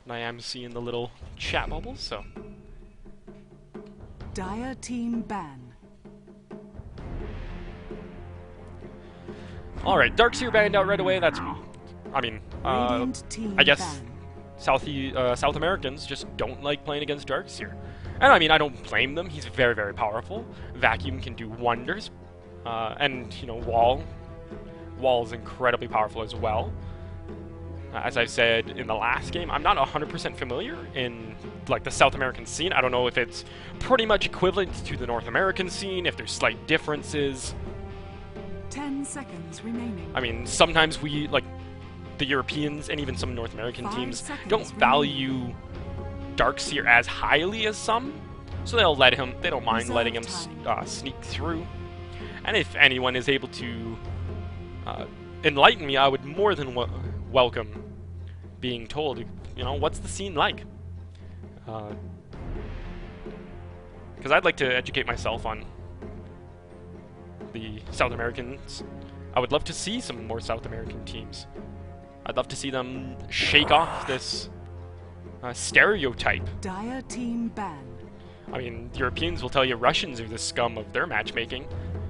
And I am seeing the little chat bubbles, so. Dire team ban. Alright, Darkseer banned out right away. That's, I mean, Radiant team I guess ban. South Americans just don't like playing against Darkseer. And I mean, I don't blame them. He's very, very powerful. Vacuum can do wonders. And, you know, Wall is incredibly powerful as well. As I said in the last game, I'm not 100% familiar in, like, the South American scene. I don't know if it's pretty much equivalent to the North American scene, if there's slight differences. 10 seconds remaining. I mean, sometimes we, like, the Europeans and even some North American 5 teams seconds don't value Darkseer as highly as some, so they don't mind letting him sneak through. And if anyone is able to enlighten me, I would more than welcome being told, you know, what's the scene like? Because I'd like to educate myself on the South Americans. I would love to see some more South American teams. I'd love to see them shake off this stereotype. Dire team ban. I mean, Europeans will tell you Russians are the scum of their matchmaking,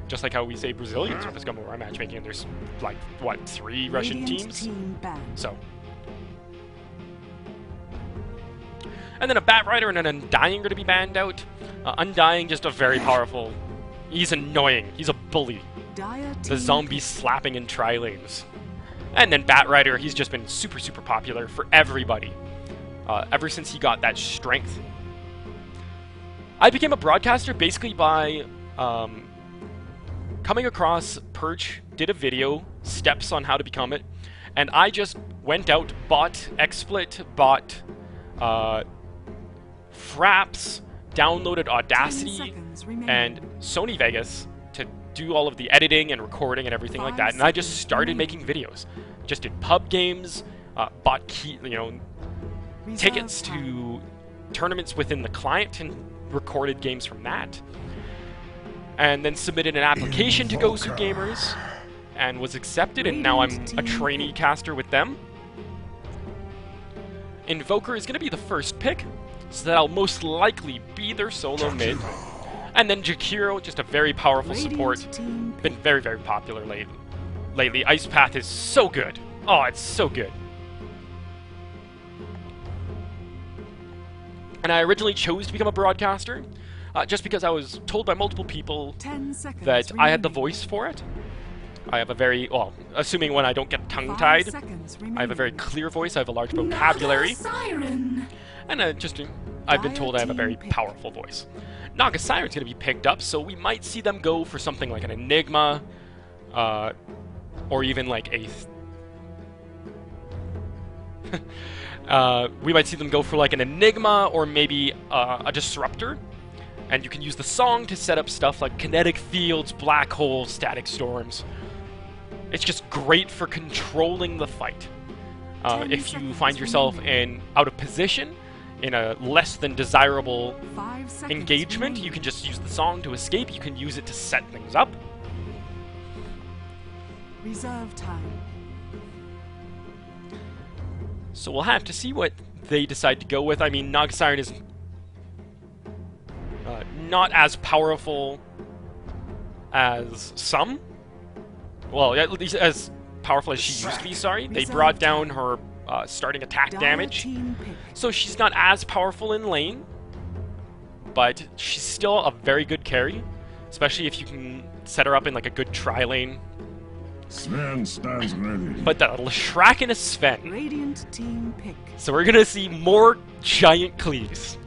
just like how we say Brazilians are the scum of our matchmaking, and there's, like, what, 3 Russian Radiant teams? team ban. So. And then a Bat Rider and an Undying are going to be banned out. Undying, just a very powerful... He's annoying. He's a bully. Dire The team zombie slapping in tri-lanes. And then Bat Rider, he's just been super, super popular for everybody. Ever since he got that strength. I became a broadcaster basically by coming across Perch, did a video, steps on how to become it, and I just went out, bought XSplit, bought Fraps, downloaded 10 Audacity, seconds remaining. and Sony Vegas to do all of the editing and recording and everything like that, and I just started making videos. Just did pub games, bought tickets to tournaments within the client and recorded games from that. And then submitted an application to Gosucup Gamers and was accepted, and now I'm a trainee caster with them. Invoker is going to be the first pick, so that I'll most likely be their solo mid. And then Jakiro, just a very powerful support. Been very, very popular lately. Ice Path is so good. Oh, it's so good. And I originally chose to become a broadcaster, just because I was told by multiple people 10 seconds that I had the remaining. voice for it. I have a very, well, assuming when I don't get 5 tongue-tied, seconds I have a very remaining. clear voice, I have a large vocabulary, Siren. and I've been told I have a very powerful voice. Naga Siren's going to be picked up, so we might see them go for something like an Enigma, or even like a... we might see them go for like an Enigma, or maybe a Disruptor, and you can use the song to set up stuff like kinetic fields, black holes, static storms. It's just great for controlling the fight. If you find yourself out of position, in a less than desirable 5 seconds engagement, remaining. you can just use the song to escape. You can use it to set things up. Reserve time. So we'll have to see what they decide to go with. I mean, Naga Siren is not as powerful as some. Well, at least as powerful as she used to be, sorry. They brought down her starting attack Dire damage. team pick. So she's not as powerful in lane, but she's still a very good carry, especially if you can set her up in like a good tri-lane. Sven stands ready. But the Leshrac and a Sven. Radiant team pick. So we're gonna see more giant cleaves.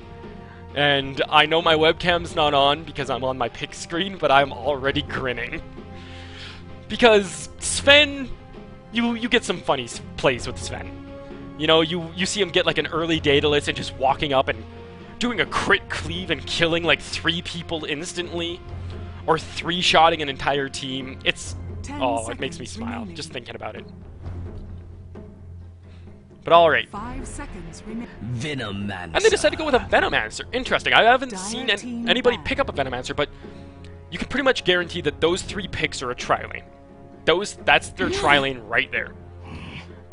And I know my webcam's not on because I'm on my pick screen, but I'm already grinning. Because Sven, you get some funny plays with Sven. You know, you see him get like an early Daedalus and just walking up and doing a crit cleave and killing like 3 people instantly. Or 3-shotting an entire team. It's... 10 Oh, it makes me seconds smile remaining. just thinking about it. But alright. 5 seconds remaining. Venomancer. And they decided to go with a Venomancer. Interesting. I haven't Dire seen team anybody ban. pick up a Venomancer, but you can pretty much guarantee that those 3 picks are a tri-lane. That's their tri-lane right there.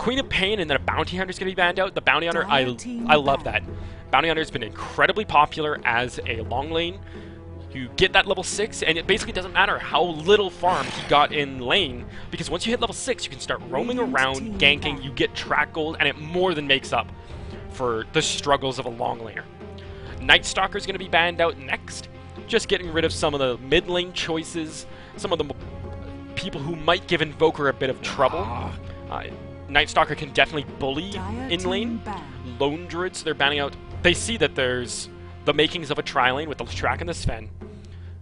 Queen of Pain and then a Bounty Hunter is going to be banned out. The Bounty Hunter, I Team love that. Bounty Hunter has been incredibly popular as a long lane. You get that level 6, and it basically doesn't matter how little farm he got in lane, because once you hit level 6, you can start roaming around, ganking, you get track gold, and it more than makes up for the struggles of a long laner. Night Stalker is going to be banned out next, just getting rid of some of the mid lane choices, some of the people who might give Invoker a bit of trouble. Night Stalker can definitely bully in lane. Lone Druids, they're banning out. They see that there's the makings of a tri-lane with the Leshrac and the Sven.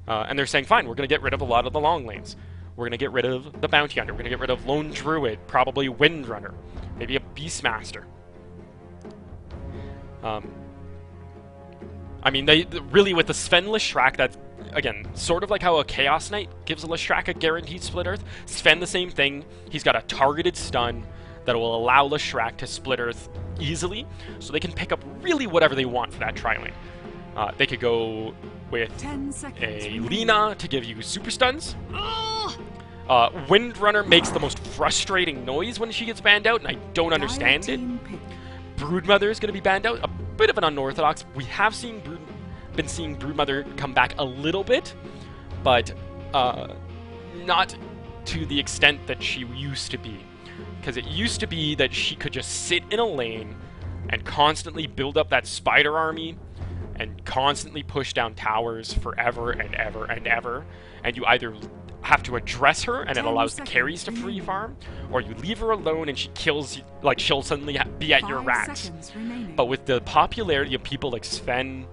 And they're saying, fine, we're going to get rid of a lot of the long lanes. We're going to get rid of the Bounty Hunter. We're going to get rid of Lone Druid, probably Windrunner, maybe a Beastmaster. I mean, they really, with the Sven Leshrac, that's, again, sort of like how a Chaos Knight gives a Leshrac a guaranteed split earth. Sven, the same thing. He's got a targeted stun that will allow Leshrac to split earth easily, so they can pick up really whatever they want for that tri-lane. They could go with a Lina to give you super stuns. Windrunner makes the most frustrating noise when she gets banned out, and I don't understand it. Broodmother is going to be banned out. A bit of an unorthodox. We have been seeing Broodmother come back a little bit, but not to the extent that she used to be. Because it used to be that she could just sit in a lane and constantly build up that spider army and constantly push down towers forever and ever and ever. And you either have to address her and it allows the carries to free farm, or you leave her alone and she kills you, like she'll suddenly be at your racks. But with the popularity of people like Sven,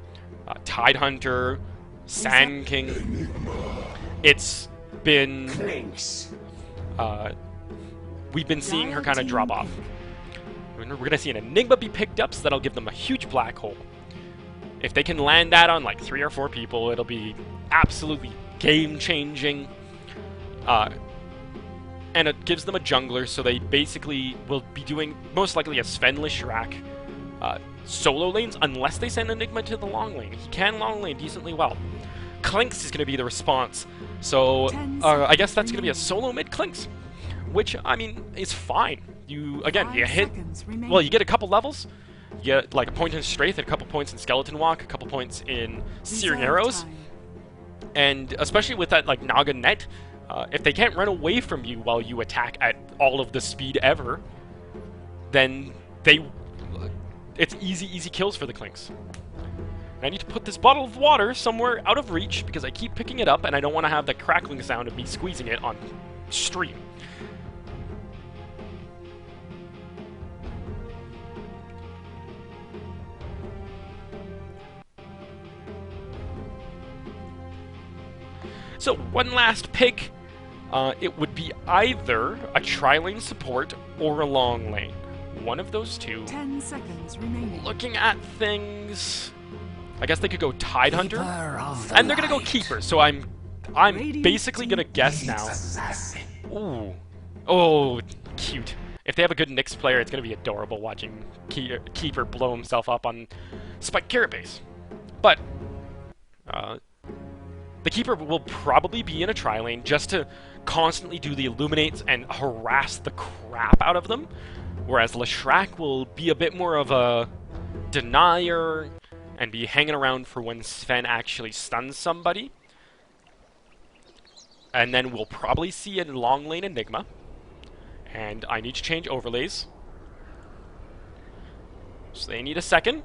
Tidehunter, Sand King, it's been... we've been seeing her kind of drop off. We're going to see an Enigma be picked up, so that'll give them a huge black hole. If they can land that on like 3 or 4 people, it'll be absolutely game-changing. And it gives them a jungler, so they basically will be doing most likely a Sven Leshrac solo lanes, unless they send Enigma to the long lane. He can long lane decently well. Clinks is going to be the response, so I guess that's going to be a solo mid Clinks, which, I mean, is fine. You hit, well, you get a couple levels. You get like a point in Strafe, and a couple points in Skeleton Walk, a couple points in Searing Arrows. And especially with that like Naga net, if they can't run away from you while you attack at all of the speed ever, then it's easy kills for the Clinks. And I need to put this bottle of water somewhere out of reach because I keep picking it up and I don't want to have the crackling sound of me squeezing it on stream. So, one last pick, it would be either a tri-lane support or a long lane. One of those two. 10 seconds remaining. Looking at things, I guess they could go Tidehunter, and they're gonna go Keeper. So I'm basically gonna guess now. Ooh, oh, cute. If they have a good Nyx player, it's gonna be adorable watching Keeper blow himself up on Spike Carapace. But the Keeper will probably be in a tri-lane just to constantly do the Illuminates and harass the crap out of them, whereas Leshrac will be a bit more of a denier and be hanging around for when Sven actually stuns somebody. And then we'll probably see a long lane Enigma. And I need to change overlays. So they need a second.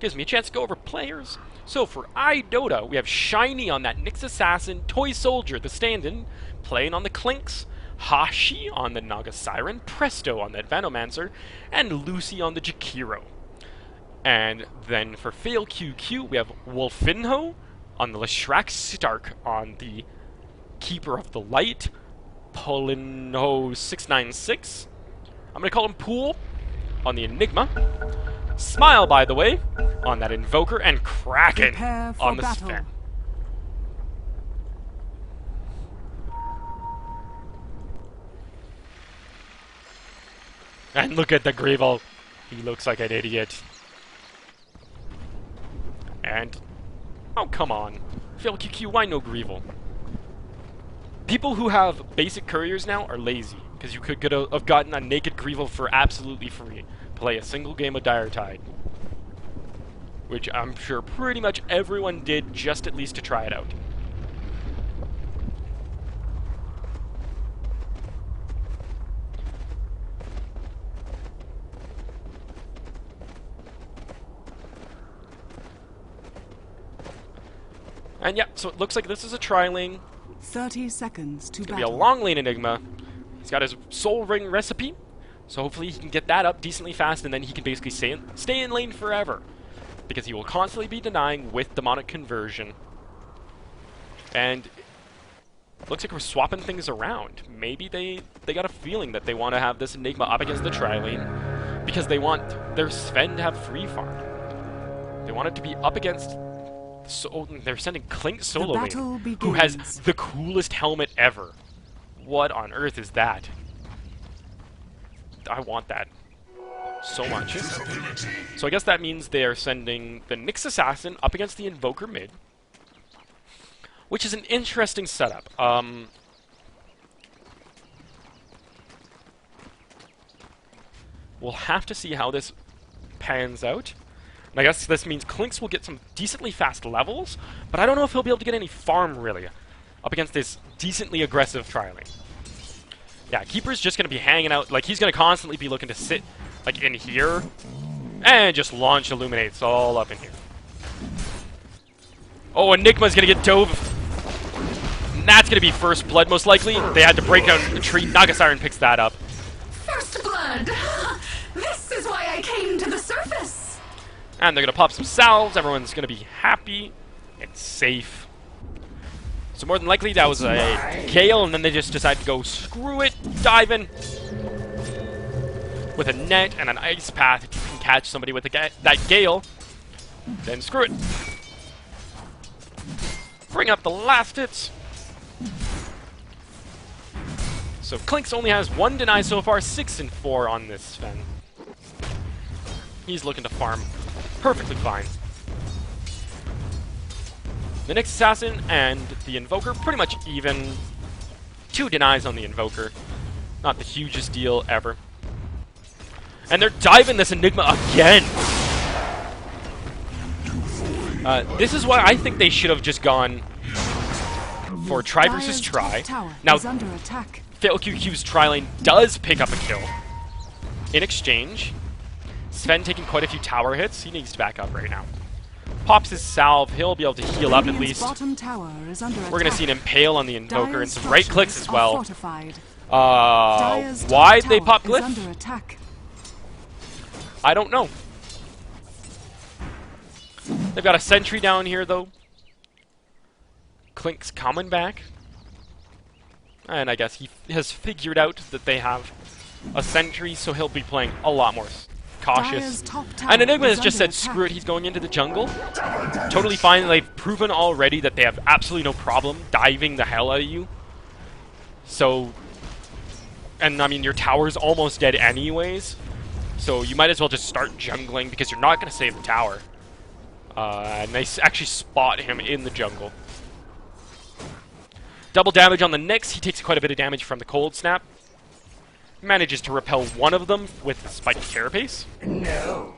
Gives me a chance to go over players. So for Idota, we have Shiny on that Nyx Assassin, Toy Soldier, the stand-in, playing on the Clinks, Hashi on the Naga Siren, Presto on that Vanomancer, and Lucy on the Jakiro. And then for FailQQ, we have Wolfinho on the Leshrac, Stark on the Keeper of the Light, Polino696. I'm going to call him Pool on the Enigma. Smile, by the way, on that Invoker, and Kraken on the Sven. And look at the Greevil. He looks like an idiot. And... oh, come on. FailQQ, why no Greevil? People who have basic couriers now are lazy. Because you could have gotten a Naked Greevel for absolutely free. Play a single game of Dire Tide. Which I'm sure pretty much everyone did just at least to try it out. And yeah, so it looks like this is a tri-lane. 30 seconds to It's gonna be a battle. long lane Enigma. He's got his Soul Ring recipe, so hopefully he can get that up decently fast, and then he can basically stay in lane forever. Because he will constantly be denying with Demonic Conversion. And looks like we're swapping things around. Maybe they got a feeling that they want to have this Enigma up against the tri-lane, because they want their Sven to have free farm. They want it to be up against... So they're sending Clink solo lane, who has the coolest helmet ever. What on earth is that? I want that so much. So I guess that means they're sending the Nyx Assassin up against the Invoker mid, which is an interesting setup. We'll have to see how this pans out. And I guess this means Clinks will get some decently fast levels, but I don't know if he'll be able to get any farm, really, up against this decently aggressive tri-lane. Yeah, Keeper's just going to be hanging out. Like, he's going to constantly be looking to sit, like, in here, and just launch Illuminates all up in here. Oh, Enigma's going to get dove. And that's going to be first blood, most likely. They had to break down the tree. Nagasiren picks that up. First blood! This is why I came to the surface! And they're going to pop some salves. Everyone's going to be happy. It's safe. So more than likely that was a Gale, and then they just decided to go, screw it, dive in. With a net and an ice path, if you can catch somebody with that Gale, then screw it. Bring up the last hits. So Clinks only has 1 deny so far, 6 and 4 on this Sven. He's looking to farm perfectly fine. The Nyx Assassin and the Invoker pretty much even. 2 denies on the Invoker. Not the hugest deal ever. And they're diving this Enigma again! This is why I think they should have just gone for try versus try. Now, FailQQ's tri-lane does pick up a kill. In exchange, Sven taking quite a few tower hits. He needs to back up right now. Pops his salve. He'll be able to heal up at least. We're going to see an impale on the Invoker and some right clicks as well. Why'd they pop Glyph? I don't know. They've got a sentry down here, though. Clink's coming back. And I guess he has figured out that they have a sentry, so he'll be playing a lot more cautious. And Enigma has just said, screw it, he's going into the jungle. Totally fine. They've proven already that they have absolutely no problem diving the hell out of you. So, and I mean, your tower's almost dead anyways. So you might as well just start jungling because you're not going to save the tower. And they actually spot him in the jungle. Double damage on the Nyx. He takes quite a bit of damage from the Cold Snap. Manages to repel one of them with Spiked Carapace. No.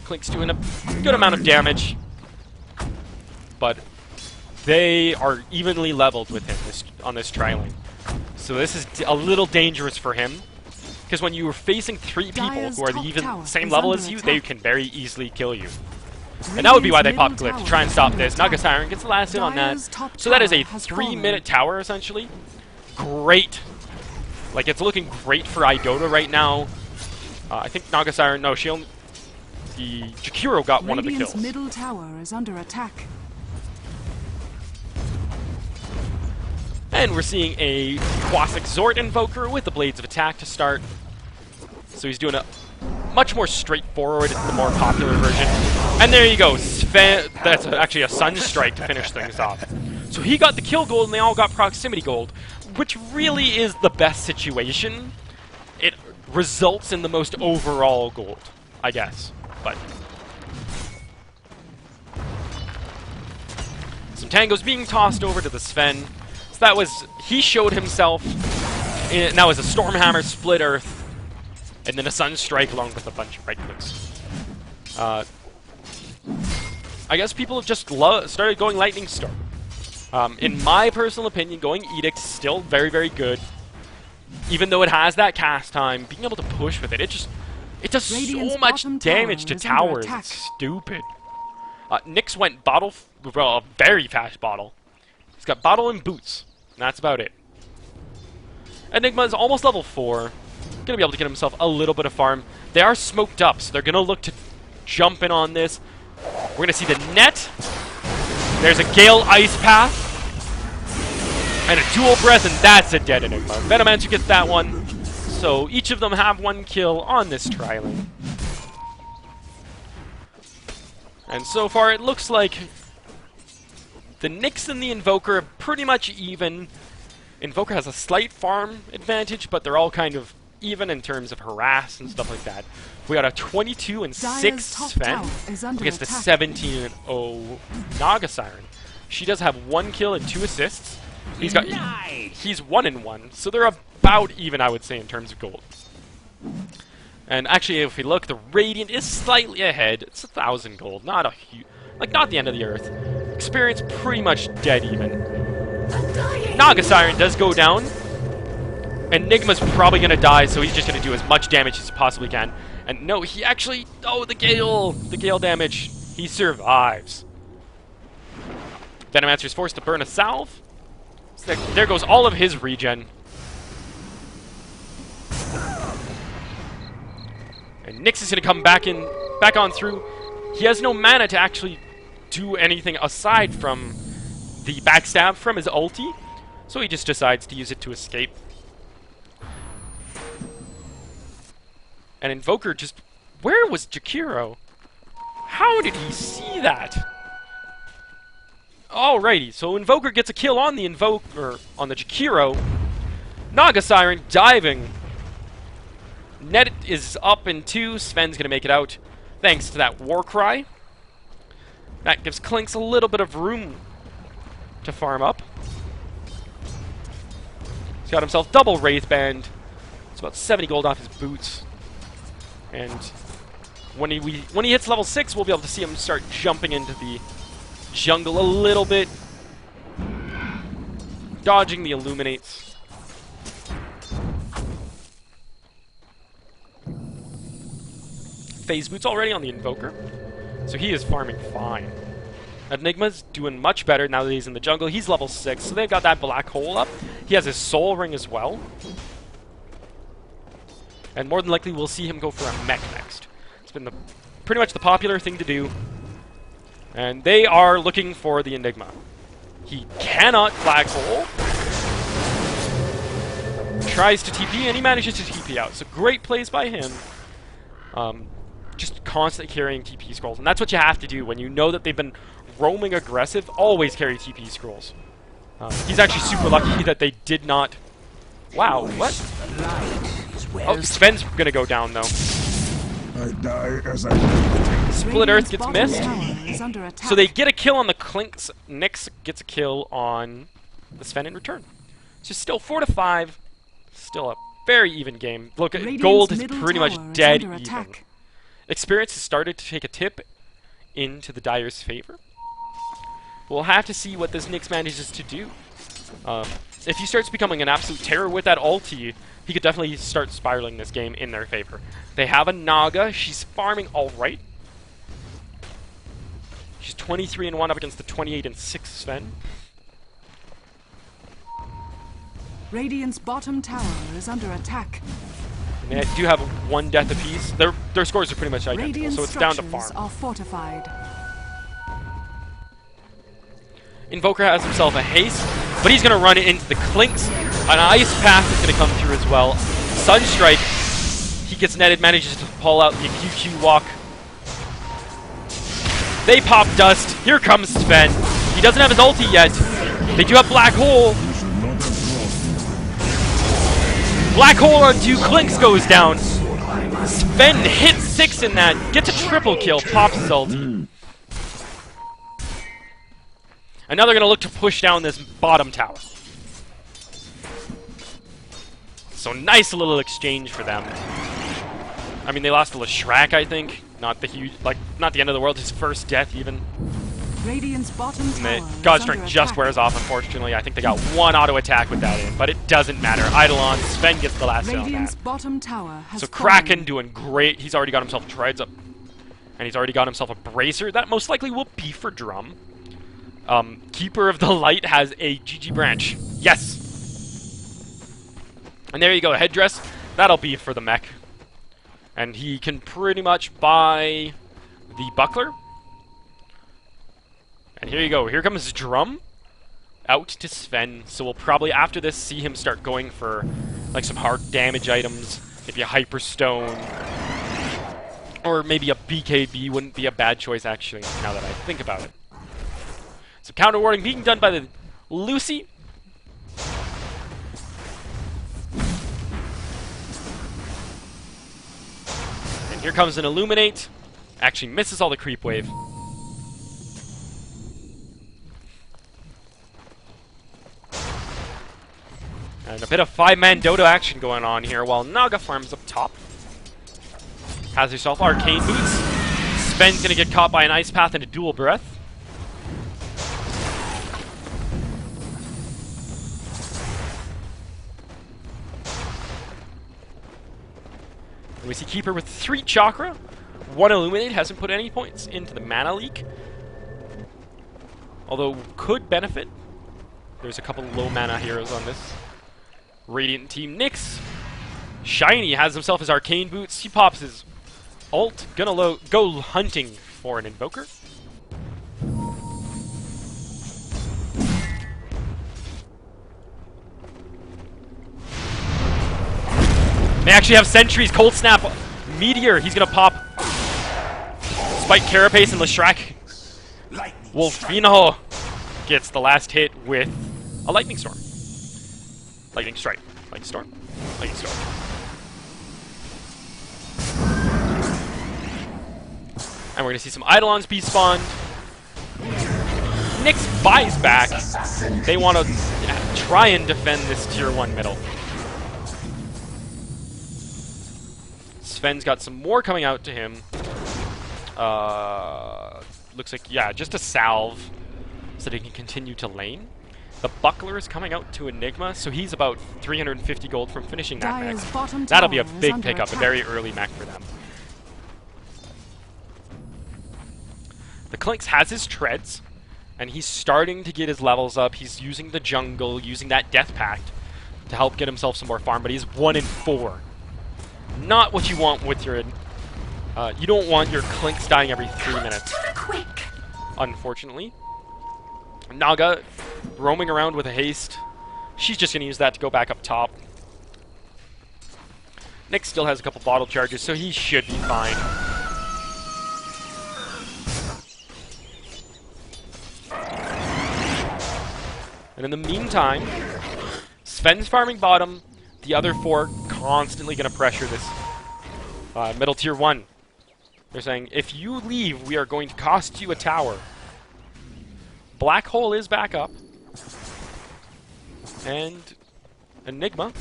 Clink's doing a good amount of damage. But they are evenly leveled with him on this tri-lane. So this is a little dangerous for him. Because when you are facing 3 people who are the even same level as you, they can very easily kill you. And that would be why they popped Glyph, to try and stop this. Nagasiren gets the last hit on that. So that is a 3-minute tower, essentially. Great. Like, it's looking great for Idota right now. I think Nagasiren, no, she only... The Jakiro got one of the kills. Middle tower is under attack. And we're seeing a Quasic Zord Invoker with the Blades of Attack to start. So he's doing a much more straightforward, the more popular version. And there you go, Sven, that's actually a Sunstrike to finish things off. So he got the kill gold and they all got proximity gold, which really is the best situation. It results in the most overall gold, I guess. But some tangos being tossed over to the Sven. So that was, he showed himself, and that was a Stormhammer, Split Earth, and then a Sunstrike along with a bunch of right clicks. I guess people have just started going Lightning Storm. In my personal opinion, going Edict is still very, very good. Even though it has that cast time, being able to push with it, it does Radiant's so much bottom damage to tower is under towers. attack. It's stupid. Nyx went bottle, well, a very fast bottle. He's got bottle and boots. And that's about it. Enigma is almost level 4. Gonna be able to get himself a little bit of farm. They are smoked up, so they're gonna look to jump in on this. We're gonna see the net. There's a Gale Ice Path. And a Dual Breath, and that's a dead Enigma. Venomancer gets that one. So each of them have 1 kill on this trialing. And so far it looks like the Nyx and the Invoker are pretty much even. Invoker has a slight farm advantage, but they're all kind of even in terms of harass and stuff like that. We got a 22 and 6 Dire's top Sven tower is under against the attack. 17 and 0 Naga Siren. She does have 1 kill and 2 assists. He's 1 and 1, so they're about even, I would say, in terms of gold. And actually, if we look, the Radiant is slightly ahead. It's 1,000 gold, not a huge, like not the end of the earth. Experience pretty much dead even. Naga Siren does go down. Enigma's probably gonna die, so he's just gonna do as much damage as he possibly can. And no, he actually, oh, the Gale damage. He survives. Venomancer's forced to burn a salve. So there goes all of his regen. And Nyx is gonna come back on through. He has no mana to actually do anything aside from the backstab from his ulti, so he just decides to use it to escape. And Invoker just... Where was Jakiro? How did he see that? Alrighty, so Invoker gets a kill on the on the Jakiro. Naga Siren diving. Net is up in 2. Sven's gonna make it out thanks to that Warcry. That gives Clinks a little bit of room to farm up. He's got himself double Wraith Band. It's about 70 gold off his boots. And when he hits level 6, we'll be able to see him start jumping into the jungle a little bit. Dodging the Illuminates. Phase Boots already on the Invoker. So he is farming fine. Enigma's doing much better now that he's in the jungle. He's level 6, so they've got that black hole up. He has his Soul Ring as well. And more than likely, we'll see him go for a mech next. It's been pretty much the popular thing to do. And they are looking for the Enigma. He cannot black hole. Tries to TP, and he manages to TP out. So great plays by him. Just constantly carrying TP scrolls. And that's what you have to do when you know that they've been roaming aggressive. Always carry TP scrolls. He's actually super lucky that they did not... Wow, what? Oh, Sven's gonna go down, though. I die as I live. Split Earth gets Radiant's missed. bottom tower is under attack. So they get a kill on the Clinks. Nyx gets a kill on the Sven in return. So still 4-5. Still a very even game. Look, Radiant's gold is middle pretty much tower is dead under even. attack. Experience has started to take a tip into the Dire's favor. We'll have to see what this Nyx manages to do. If he starts becoming an absolute terror with that ulti, he could definitely start spiraling this game in their favor. They have a Naga. She's farming alright. She's 23 and 1 up against the 28 and 6 Sven. Radiant's bottom tower is under attack. And they do have 1 death apiece. Their scores are pretty much identical, Radiant so it's down to structures farm. are fortified. Invoker has himself a haste, but he's going to run it into the Clinks. An Ice Path is going to come through as well. Sunstrike, he gets netted, manages to pull out the QQ walk. They pop dust. Here comes Sven. He doesn't have his ulti yet. They do have Black Hole. You should not have crossed. Black Hole on 2, Clinks goes down. Sven hits 6 in that, gets a triple kill, pops his ulti. And now they're going to look to push down this bottom tower. So nice little exchange for them. I mean, they lost to Leshrac, I think. Not the huge, like, not the end of the world. His first death, even. Radiant's bottom And the tower God's is Strength under just attack. wears off, unfortunately. I think they got one auto attack with that in, but it doesn't matter. Eidolon, Sven gets the last hit on Radiant's that. bottom tower has So fallen. Kraken doing great. He's already got himself treads up. And he's already got himself a bracer. That most likely will be for Drum. Keeper of the Light has a GG branch. Yes! And there you go, headdress. That'll be for the mech. And he can pretty much buy the buckler. And here you go. Here comes Drum out to Sven. So we'll probably, after this, see him start going for like some hard damage items. Maybe a Hyperstone. Or maybe a BKB wouldn't be a bad choice, actually, now that I think about it. So counter warding being done by the Lucy. And here comes an Illuminate. Actually misses all the creep wave. And a bit of 5-man Dota action going on here while Naga farms up top. Has herself Arcane Boots. Sven's gonna get caught by an Ice Path and a Dual Breath. And we see Keeper with 3 Chakra. 1 Illuminate, hasn't put any points into the mana leak. Although could benefit. There's a couple low mana heroes on this Radiant team. Nyx. Shiny has himself his Arcane Boots. He pops his ult. Gonna go hunting for an Invoker. They actually have sentries. Cold Snap. Meteor. He's gonna pop Spike Carapace and Leshrac. Wolfino gets the last hit with a Lightning Storm. Lightning Strike. Lightning Storm. Lightning Storm. And we're going to see some Eidolons be spawned. Nyx buys back. They want to try and defend this tier 1 middle. Sven's got some more coming out to him. Looks like, yeah, just a salve so that he can continue to lane. The Buckler is coming out to Enigma, so he's about 350 gold from finishing that Dire's mech. bottom That'll be a tower is big under pickup, a attack. very early mech for them. The Clinks has his treads, and he's starting to get his levels up. He's using the jungle, using that Death Pact to help get himself some more farm, but he's 1 in 4. Not what you want with your... you don't want your Clinks dying every 3 minutes, To the quick. unfortunately. Naga roaming around with a haste. She's just going to use that to go back up top. Nyx still has a couple bottle charges, so he should be fine. And in the meantime, Sven's farming bottom. The other 4 constantly going to pressure this middle tier 1. They're saying, if you leave, we are going to cost you a tower. Black Hole is back up. And Enigma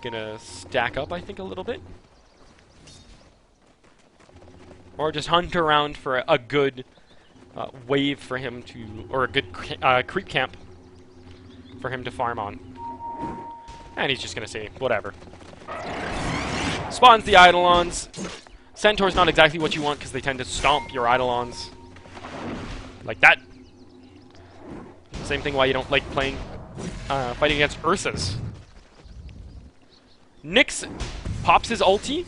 gonna stack up, I think, a little bit. Or just hunt around for a good wave for him to... or a good creep camp for him to farm on. And he's just gonna say, whatever. Spawns the Eidolons. Centaur's not exactly what you want because they tend to stomp your Eidolons. Like that. Same thing why you don't like playing, fighting against Ursas. Nyx pops his ulti.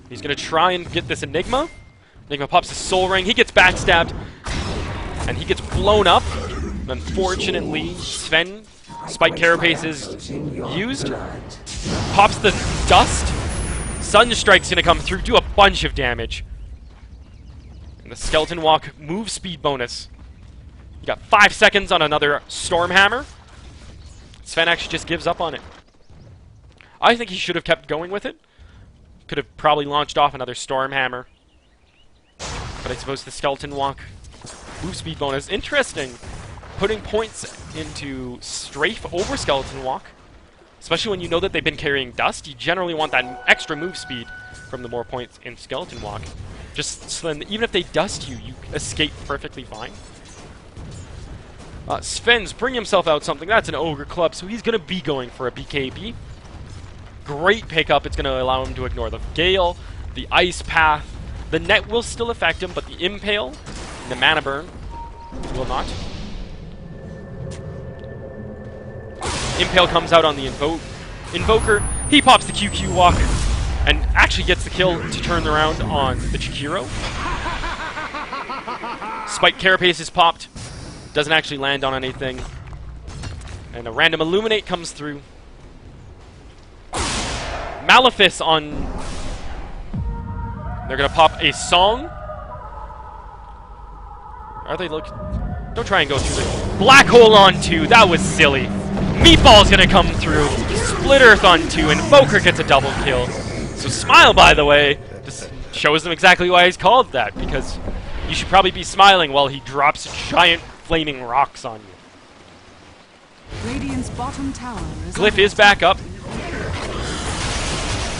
He's gonna try and get this Enigma. Enigma pops his Soul Ring. He gets backstabbed. And he gets blown up. Unfortunately, Sven, Spike Carapace is used. Pops the Dust. Sunstrike's gonna come through, do a bunch of damage. And the Skeleton Walk move speed bonus. You got 5 seconds on another Stormhammer. Sven actually just gives up on it. I think he should have kept going with it. Could have probably launched off another Stormhammer. But I suppose the Skeleton Walk move speed bonus. Interesting. Putting points into Strafe over Skeleton Walk. Especially when you know that they've been carrying Dust, you generally want that extra move speed from the more points in Skeleton Walk. Just so then, even if they dust you, you escape perfectly fine. Sven's bringing himself out something. That's an Ogre Club, so he's going to be going for a BKB. Great pickup. It's going to allow him to ignore the Gale, the Ice Path. The Net will still affect him, but the Impale, the Mana Burn, will not. Impale comes out on the Invoker. He pops the QQ Walk and actually gets the kill to turn around on the Chikiro. Spike Carapace is popped. Doesn't actually land on anything. And a random Illuminate comes through. Malefice on... They're going to pop a Song. Are they looking... Don't try and go through the... Black Hole on 2. That was silly. Meatball's going to come through. Split Earth on 2. Invoker gets a double kill. So Smile, by the way, just shows them exactly why he's called that. Because you should probably be smiling while he drops giant flaming rocks on you. Radiant's bottom tower is Glyph is back up.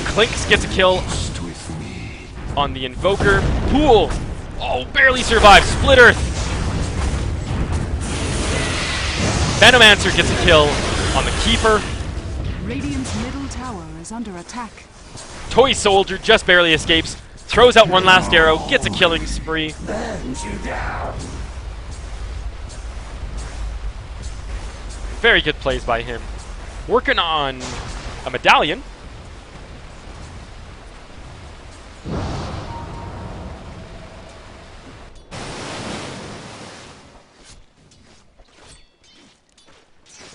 Clinks gets a kill on the Invoker. Pool! Oh, barely survives. Split Earth. Venomancer gets a kill on the Keeper. Radiant's middle tower is under attack. Toy Soldier just barely escapes. Throws out one last arrow. Gets a killing spree. Very good plays by him. Working on a medallion.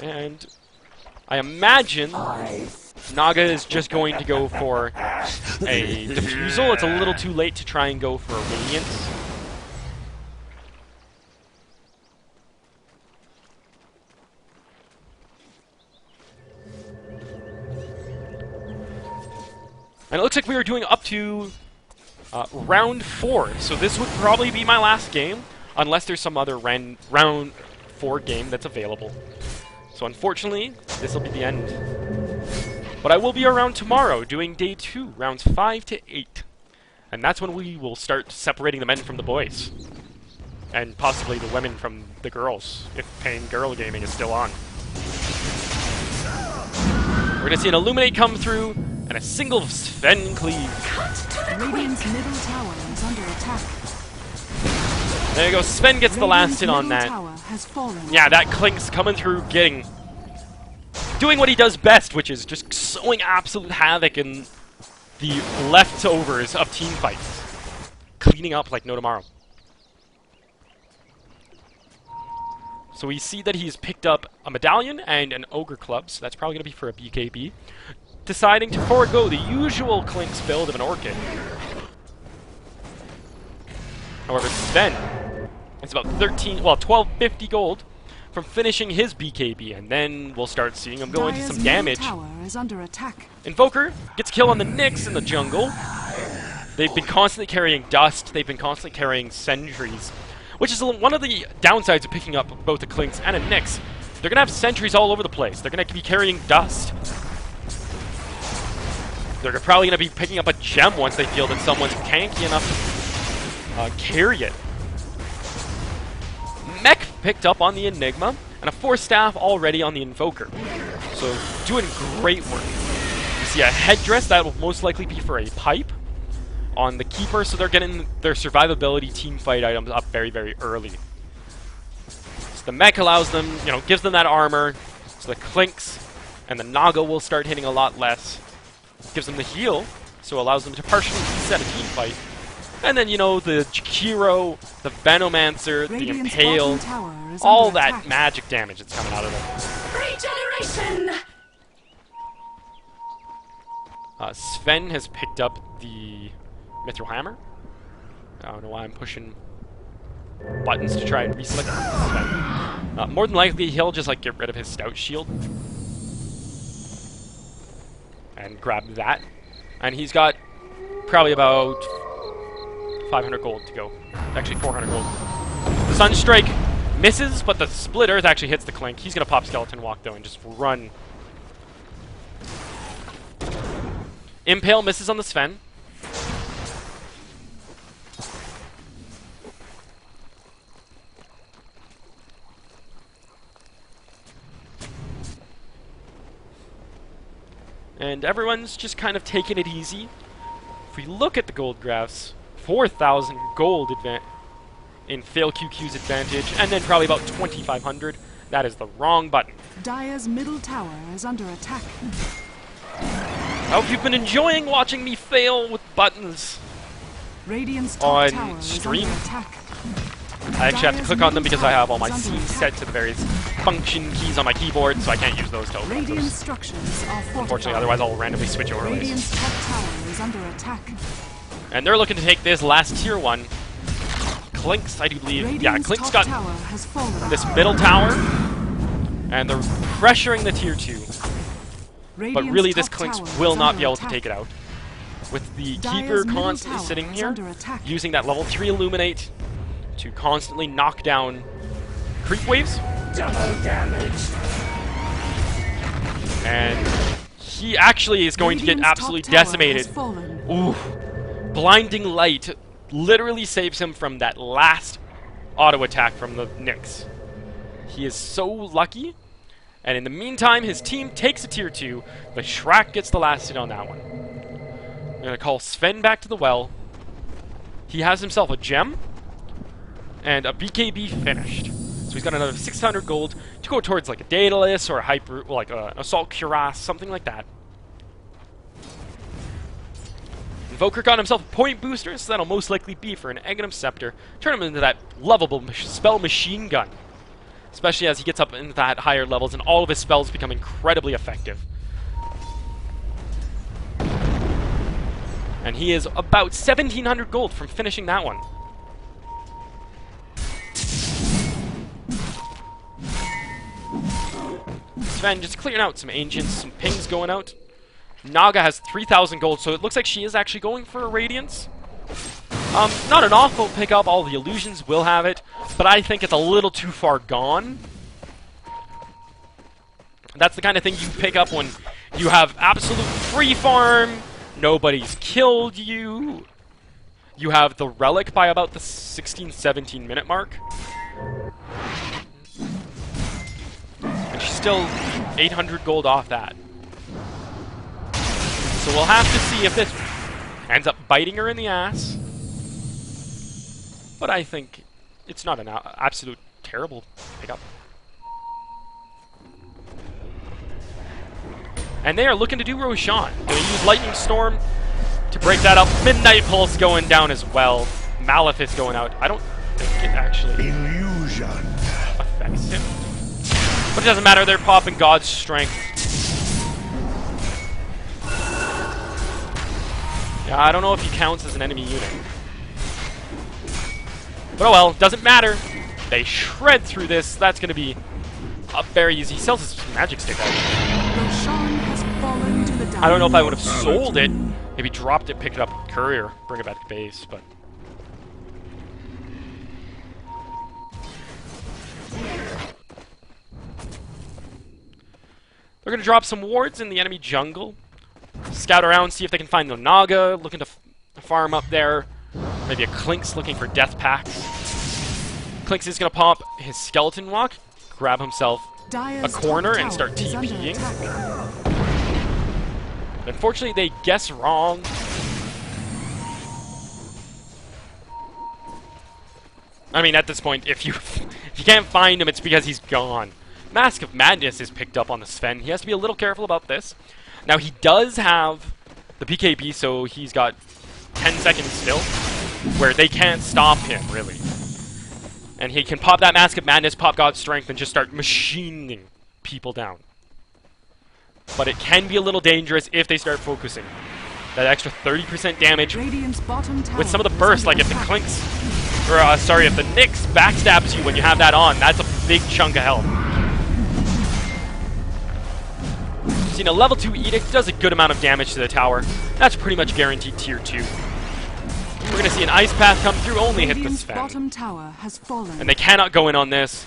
And I imagine Naga is just going to go for a Diffusal. It's a little too late to try and go for a Radiance. And it looks like we are doing up to round 4. So this would probably be my last game, unless there's some other round 4 game that's available. So unfortunately, this will be the end. But I will be around tomorrow doing day 2, rounds 5 to 8. And that's when we will start separating the men from the boys. And possibly the women from the girls, if paying girl gaming is still on. We're going to see an Illuminate come through, and a single Sven cleave. Radiant's middle tower is under attack. There you go, Sven gets the last hit on that. Tower has fallen. Yeah, that Clink's coming through, doing what he does best, which is just sowing absolute havoc in the leftovers of team fights. Cleaning up like no tomorrow. So we see that he's picked up a medallion and an Ogre Club, so that's probably going to be for a BKB. Deciding to forego the usual Clink's build of an Orchid. However, Sven, it's about 1250 gold from finishing his BKB, and then we'll start seeing him go into some damage. Tower is under attack. Invoker gets a kill on the Nyx in the jungle. They've been constantly carrying Dust, they've been constantly carrying Sentries, which is one of the downsides of picking up both a Clink's and a Nyx. They're going to have Sentries all over the place. They're going to be carrying Dust. They're probably going to be picking up a Gem once they feel that someone's tanky enough to carry it. Mech picked up on the Enigma, and a 4-staff already on the Invoker. So, doing great work. You see a headdress that will most likely be for a pipe on the Keeper, so they're getting their survivability team fight items up very, very early. So the Mech allows them, gives them that armor, so the Clinks and the Naga will start hitting a lot less. Gives them the heal, so allows them to partially reset a team fight. And then, the Chikiro, the Venomancer, the Impale, all that magic damage that's coming out of them. Regeneration! Sven has picked up the Mithril Hammer. I don't know why I'm pushing buttons to try and reselect Sven. More than likely, he'll just get rid of his Stout Shield. And grab that. And he's got probably about 500 gold to go. Actually, 400 gold. The Sunstrike misses, but the Split Earth actually hits the Clink. He's going to pop Skeleton Walk, though, and just run Impale misses on the Sven. And everyone's just kind of taking it easy. If we look at the gold graphs, 4,000 gold in FailQQ's advantage, and then probably about 2,500. That is the wrong button. Dire's middle tower is under attack. I hope you've been enjoying watching me fail with buttons. Radiant's On top tower stream? is under attack. I actually have to click on them because I have all my scenes set to the various function keys on my keyboard, so I can't use those to open up Radiant those. structures are fortified. Unfortunately, otherwise I'll randomly switch overlays. Radiant's top tower is under attack. And they're looking to take this last tier 1. Clink's, I do believe. Radiant's Yeah, Clink's top got tower has fallen. this middle tower, and they're pressuring the tier 2. But Radiant's really, this top Clink's tower will is not under be able to attack. take it out. With the Dire's Keeper middle constantly tower sitting is here, under attack. using that level 3 Illuminate to constantly knock down creep waves. Double damage. And he actually is going to get Radiant's top absolutely tower has decimated. fallen. Ooh. Blinding Light literally saves him from that last auto attack from the Nyx. He is so lucky. And in the meantime, his team takes a tier 2, but Shrek gets the last hit on that one. I'm going to call Sven back to the well. He has himself a gem and a BKB finished. So he's got another 600 gold to go towards like a Daedalus or a Hyper, like an Assault Cuirass, something like that. Invoker got himself a point booster, so that'll most likely be for an Aghanim Scepter. Turn him into that lovable spell machine gun. Especially as he gets up into that higher levels and all of his spells become incredibly effective. And he is about 1,700 gold from finishing that one. Sven just clearing out some Ancients, some pings going out. Naga has 3,000 gold, so it looks like she is actually going for a Radiance. Not an awful pickup, all the illusions will have it, but I think it's a little too far gone. That's the kind of thing you pick up when you have absolute free farm, nobody's killed you. You have the Relic by about the 16-17 minute mark. And she's still 800 gold off that. So we'll have to see if this ends up biting her in the ass. But I think it's not an absolute terrible pickup. And they are looking to do Roshan. Going to use Lightning Storm to break that up. Midnight Pulse going down as well. Malefice going out. I don't think it actually Illusion. affects him. But it doesn't matter. They're popping God's Strength. Yeah, I don't know if he counts as an enemy unit. But oh well, doesn't matter. They shred through this. That's going to be very easy. He sells his magic stick out. Roshan has fallen to the I don't know if I would have sold it. Maybe dropped it, picked it up with courier, bring it back to base, but... They're going to drop some wards in the enemy jungle. Scout around, see if they can find the Naga, looking to farm up there. Maybe a Clink's looking for death packs. Clink's is going to pop his Skeleton Walk, grab himself a corner and start TPing. Unfortunately, they guess wrong. I mean, at this point, if you can't find him, it's because he's gone. Mask of Madness is picked up on the Sven. He has to be a little careful about this. Now, he does have the PKB, so he's got 10 seconds still, where they can't stop him, really. And he can pop that Mask of Madness, pop God's Strength, and just start machining people down. But it can be a little dangerous if they start focusing. That extra 30% damage with some of the bursts, like if the Clinks, or sorry, if the Nyx backstabs you when you have that on, that's a big chunk of health. Seen a level 2 Edict does a good amount of damage to the tower. That's pretty much guaranteed tier 2. We're going to see an Ice Path come through, only hit the Sven. Bottom tower has fallen. And they cannot go in on this.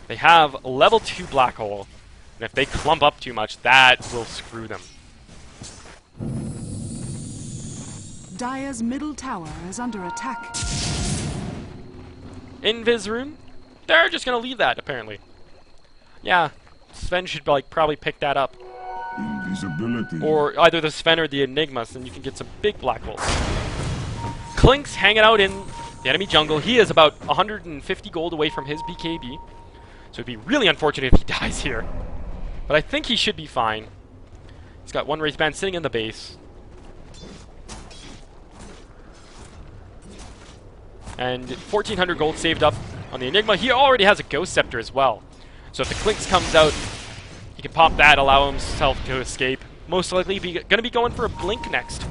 They have level 2 Black Hole. And if they clump up too much, that will screw them. Dire's middle tower is under attack. Invis rune? They're just gonna leave that, apparently. Yeah, Sven should like probably pick that up. Invisibility. Or either the Sven or the Enigma, so then you can get some big black holes. Klink's hanging out in the enemy jungle. He is about 150 gold away from his BKB. So it'd be really unfortunate if he dies here. But I think he should be fine. He's got one Wraith Band sitting in the base. And 1,400 gold saved up on the Enigma. He already has a Ghost Scepter as well. So if the Klinks comes out, he can pop that, allow himself to escape. Most likely going to be going for a Blink next.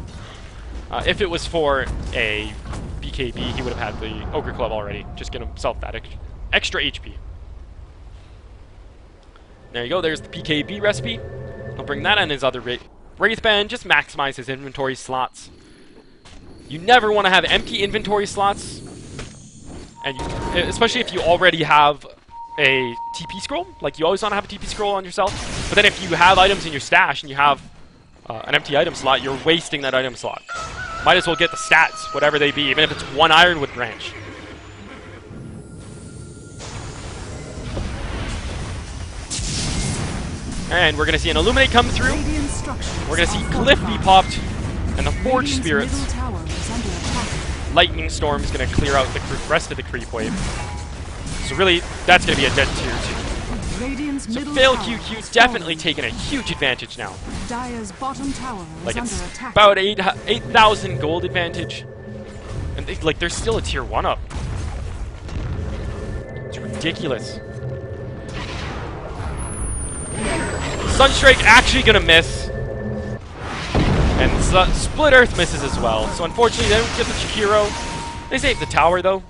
If it was for a BKB, he would have had the Ogre Club already. Just get himself that extra HP. There you go, there's the BKB recipe. He'll bring that on his other Wraith Band, just maximize his inventory slots. You never want to have empty inventory slots, and especially if you already have a TP scroll. Like, you always want to have a TP scroll on yourself. But then if you have items in your stash and you have an empty item slot, you're wasting that item slot. Might as well get the stats, whatever they be, even if it's one Ironwood branch. And we're going to see an Illuminate come through. We're going to see Cliff be popped, and the Forge Spirits. Lightning Storm is going to clear out the rest of the creep wave. So really, that's going to be a dead tier 2. So FailQQ definitely taking a huge advantage now. Dire's bottom tower is Like, it's under attack. about 8,000 gold advantage. And they're still a tier 1 up. It's ridiculous. Sunstrike actually going to miss. And Split Earth misses as well. So unfortunately, they don't get the Chikiro. They save the tower, though.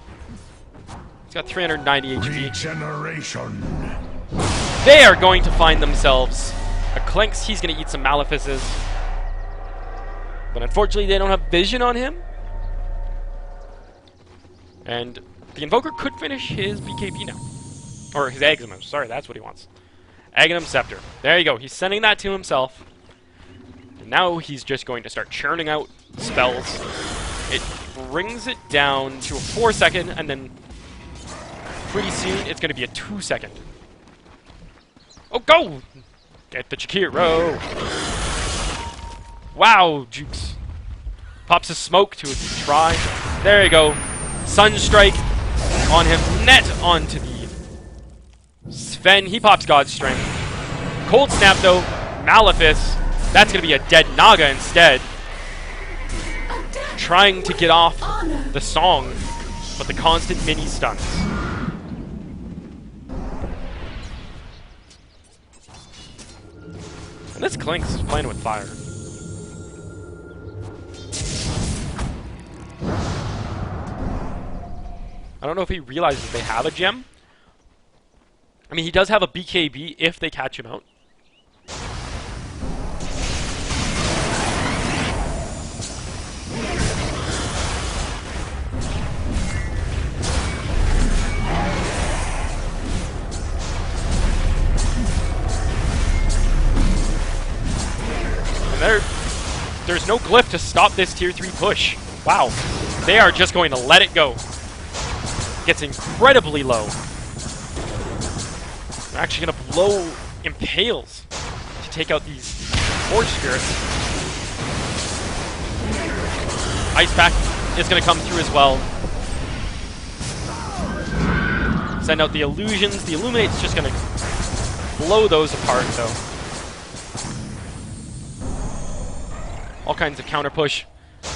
It's got 390 HP. Regeneration. They are going to find themselves a Klinks. He's going to eat some Malefices. But unfortunately, they don't have vision on him. And the Invoker could finish his BKB now. Or his Aghanim. Sorry, that's what he wants. Aghanim Scepter. There you go. He's sending that to himself. And now he's just going to start churning out spells. It brings it down to a 4-second, and then pretty soon it's going to be a 2-second. Oh, go! Get the Chikiro! Wow, Jukes. Pops a smoke to try. There you go. Sunstrike on him. Net onto the Sven. He pops God's Strength. Cold Snap, though. Malefice. That's going to be a dead Naga instead. Trying to get off the song, but the constant mini stuns. And this Klinks is playing with fire. I don't know if he realizes they have a gem. I mean, he does have a BKB if they catch him out. And there's no glyph to stop this tier 3 push. Wow. They are just going to let it go. Gets incredibly low. They're actually going to blow Impales to take out these Forge Spirits. Ice Pack is going to come through as well. Send out the Illusions. The Illuminate's just going to blow those apart, though. All kinds of counter push.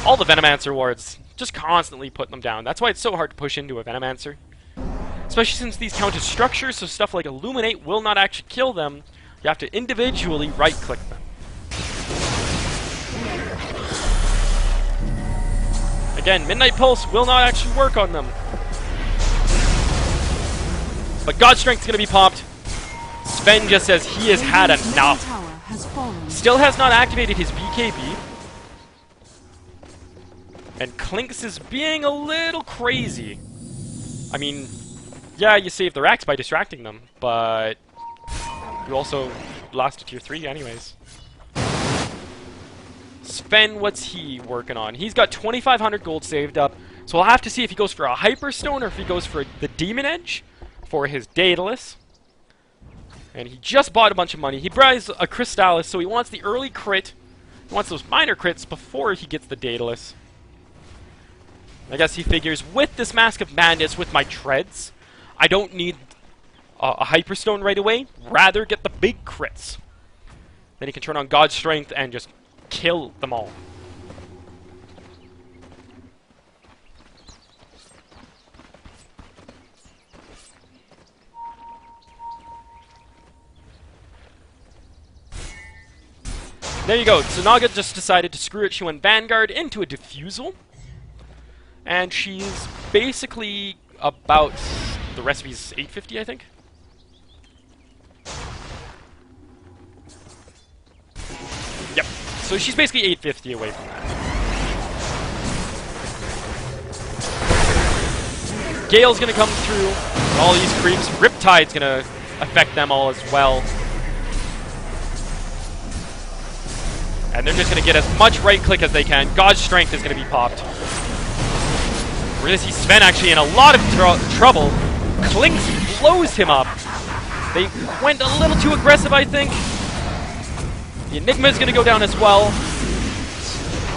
All the Venomancer wards, just constantly putting them down. That's why it's so hard to push into a Venomancer. Especially since these count as structures, so stuff like Illuminate will not actually kill them. You have to individually right-click them. Again, Midnight Pulse will not actually work on them. But God Strength's going to be popped. Sven just says he has had enough. Still has not activated his BKB. And Klinks is being a little crazy. I mean, yeah, you save the racks by distracting them, but you also lost to tier 3 anyways. Sven, what's he working on? He's got 2,500 gold saved up, so we'll have to see if he goes for a Hyperstone or if he goes for the Demon Edge for his Daedalus. And he just bought a bunch of money. He buys a Crystallis, so he wants the early crit. He wants those minor crits before he gets the Daedalus. I guess he figures, with this Mask of Madness, with my treads, I don't need a Hyperstone right away. Rather get the big crits. Then he can turn on God's Strength and just kill them all. There you go. So Naga just decided to screw it. She went Vanguard into a Diffusal. And she's basically about... the recipe's 850, I think? Yep. So she's basically 850 away from that. Gale's gonna come through. All these creeps. Riptide's gonna affect them all as well. And they're just going to get as much right click as they can. God's Strength is going to be popped. We're going to see Sven actually in a lot of trouble. Klinks blows him up. They went a little too aggressive, I think. The Enigma is going to go down as well.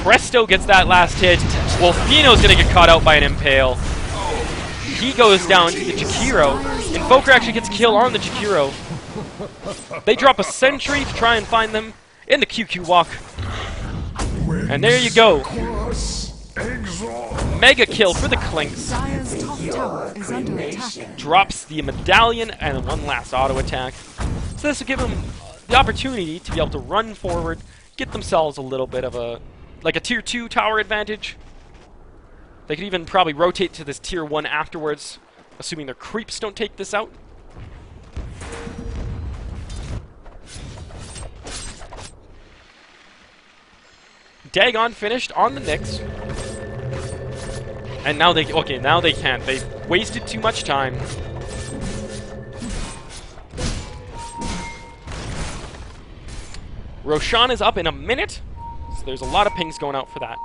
Presto gets that last hit. Wolfino's going to get caught out by an Impale. He goes down to the Jakiro. Invoker actually gets kill on the Jakiro. They drop a Sentry to try and find them in the QQ walk. And there you go. Mega kill for the Klinks. Dire's top tower is under attack. Drops the medallion and one last auto attack. So this will give them the opportunity to be able to run forward, get themselves a little bit of a, like a tier 2 tower advantage. They could even probably rotate to this tier 1 afterwards, assuming their creeps don't take this out. Dagon finished on the Nyx. And now they... okay, now they can't. They wasted too much time. Roshan is up in a minute. So there's a lot of pings going out for that.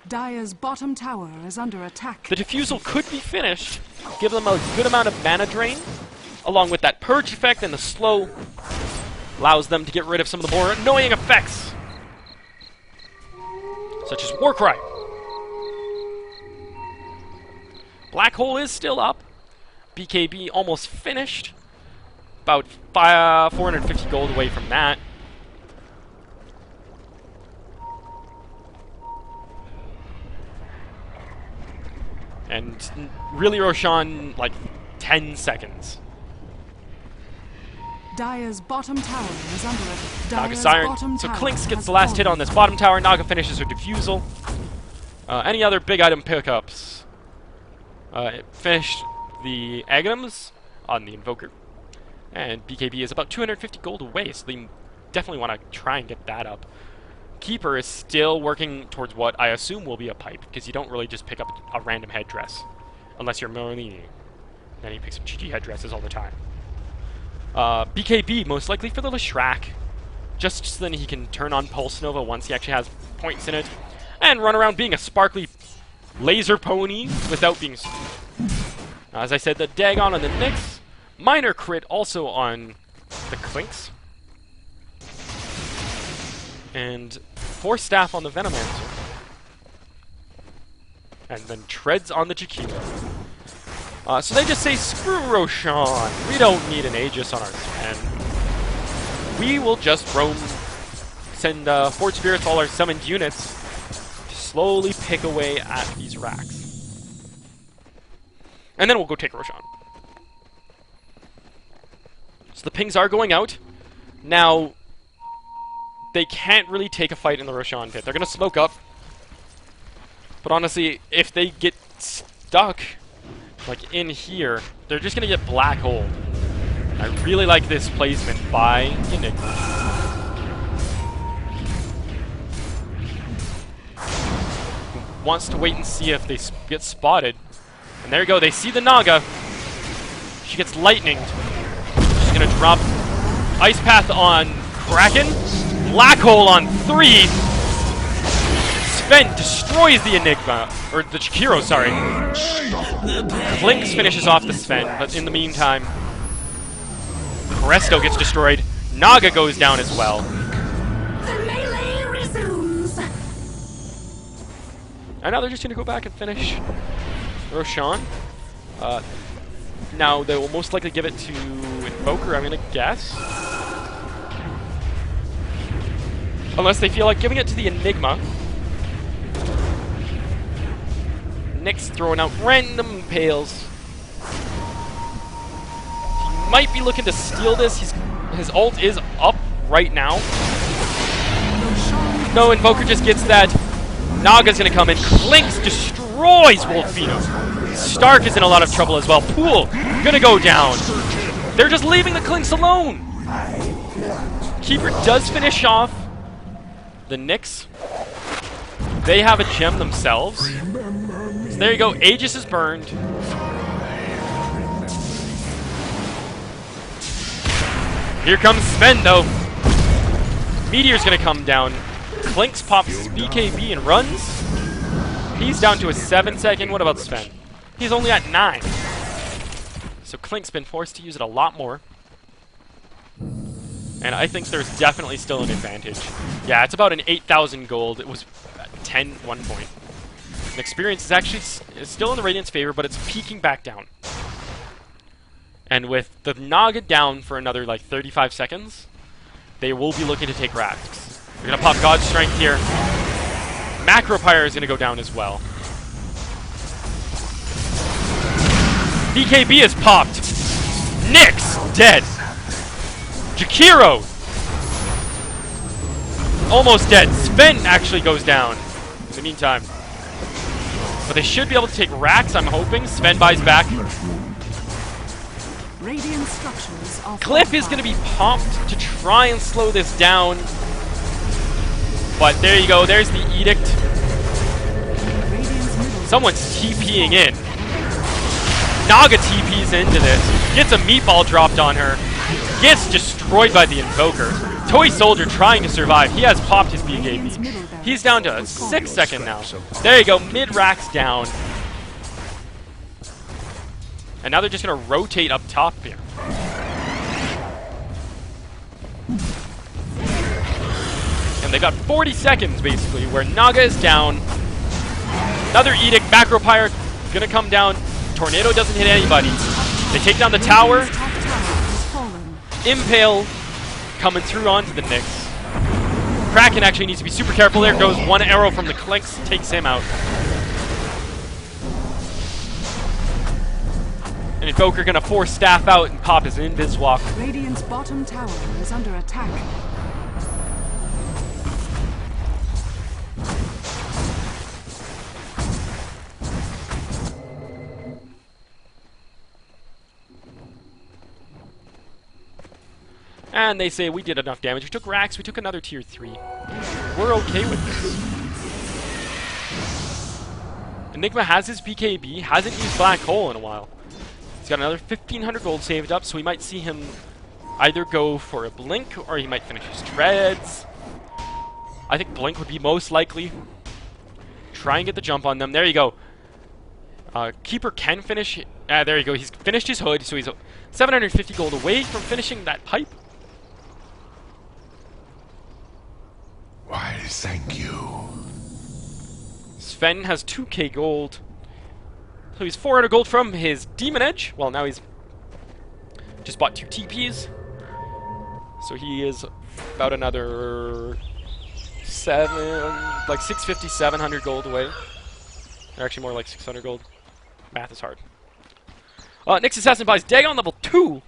Dire's bottom tower is under attack. The Diffusal could be finished. Give them a good amount of mana drain. Along with that Purge effect and the slow... allows them to get rid of some of the more annoying effects. Such as Warcry. Black Hole is still up. BKB almost finished. About 450 gold away from that. And really Roshan, like 10 seconds. Dire's bottom tower is under attack. Naga Siren. So Klinks gets the last hit on this bottom tower. Naga finishes her Diffusal. Any other big item pickups? It finished the Aghanims on the Invoker. And BKB is about 250 gold away, so they definitely want to try and get that up. Keeper is still working towards what I assume will be a pipe, because you don't really just pick up a random headdress. Unless you're Merlini. Then he picks up GG headdresses all the time. BKB, most likely for the Leshrac. Just so then he can turn on Pulse Nova once he actually has points in it. And run around being a sparkly laser pony without being... as I said, the Dagon on the Nyx. Minor crit also on the Klinks. And 4 staff on the Venomancer. And then treads on the Jakiro. So they just say, screw Roshan. We don't need an Aegis on our Sven. We will just roam, send Fort Spirits, all our summoned units, to slowly pick away at these racks. And then we'll go take Roshan. So the pings are going out. Now, they can't really take a fight in the Roshan pit. They're going to smoke up. But honestly, if they get stuck, like in here, they're just going to get black hole. I really like this placement by Enigma. Wants to wait and see if they get spotted. And there you go, they see the Naga. She gets lightninged. She's going to drop Ice Path on Kraken. Black hole on 3. Sven destroys the Enigma, or the Chikiro, sorry. Blinks finishes off the Sven, but in the meantime, Presto gets destroyed. Naga goes down as well. The melee resumes. And now they're just going to go back and finish Roshan. Now they will most likely give it to Invoker, I'm going to guess. Unless they feel like giving it to the Enigma. Nick's throwing out random impales. He might be looking to steal this. His ult is up right now. No, Invoker just gets that. Naga's gonna come in. Clinks destroys Wolfino. Stark is in a lot of trouble as well. Pool gonna go down. They're just leaving the Clinks alone. Keeper does finish off the Nyx. They have a gem themselves. So there you go. Aegis is burned. Here comes Sven, though. Meteor's gonna come down. Clinks pops his BKB and runs. He's down to a 7-second. What about Sven? He's only at 9. So Clink's been forced to use it a lot more. And I think there's definitely still an advantage. Yeah, it's about an 8,000 gold. It was 10 at one point. And experience is actually still in the Radiant's favor, but it's peaking back down. And with the Naga down for another like 35 seconds, they will be looking to take Rax. They're going to pop God's Strength here. Macropyre is going to go down as well. BKB is popped. Nyx dead. Jakiro almost dead. Sven actually goes down in the meantime. But they should be able to take Rax, I'm hoping. Sven buys back. Radiant structures are Cliff is going to be pumped to try and slow this down. But there you go. There's the Edict. Someone's TPing in. Naga TPs into this. Gets a meatball dropped on her. Gets destroyed by the Invoker. Toy Soldier trying to survive. He has popped his BKB. He's down to a 6-second now. There you go. Mid-Rax down. And now they're just going to rotate up top here. And they got 40 seconds, basically, where Naga is down. Another Edict. Macropyre going to come down. Tornado doesn't hit anybody. They take down the tower. Impale coming through onto the Nyx. Kraken actually needs to be super careful. There goes one arrow from the Clinks. Takes him out. And Invoker gonna force Staff out and pop his Invis Walk. Radiant's bottom tower is under attack. And they say we did enough damage. We took Rax, we took another tier 3. We're okay with this. Enigma has his BKB, hasn't used Black Hole in a while. He's got another 1,500 gold saved up, so we might see him either go for a Blink, or he might finish his Treads. I think Blink would be most likely. Try and get the jump on them. There you go. Keeper can finish. There you go. He's finished his Hood, so he's 750 gold away from finishing that pipe. Why, thank you. Sven has 2k gold. So he's 400 gold from his Demon Edge. Well, now he's just bought 2 TPs. So he is about another 650, 700 gold away. Or actually more like 600 gold. Math is hard. Nyx Assassin buys Dagon level 2.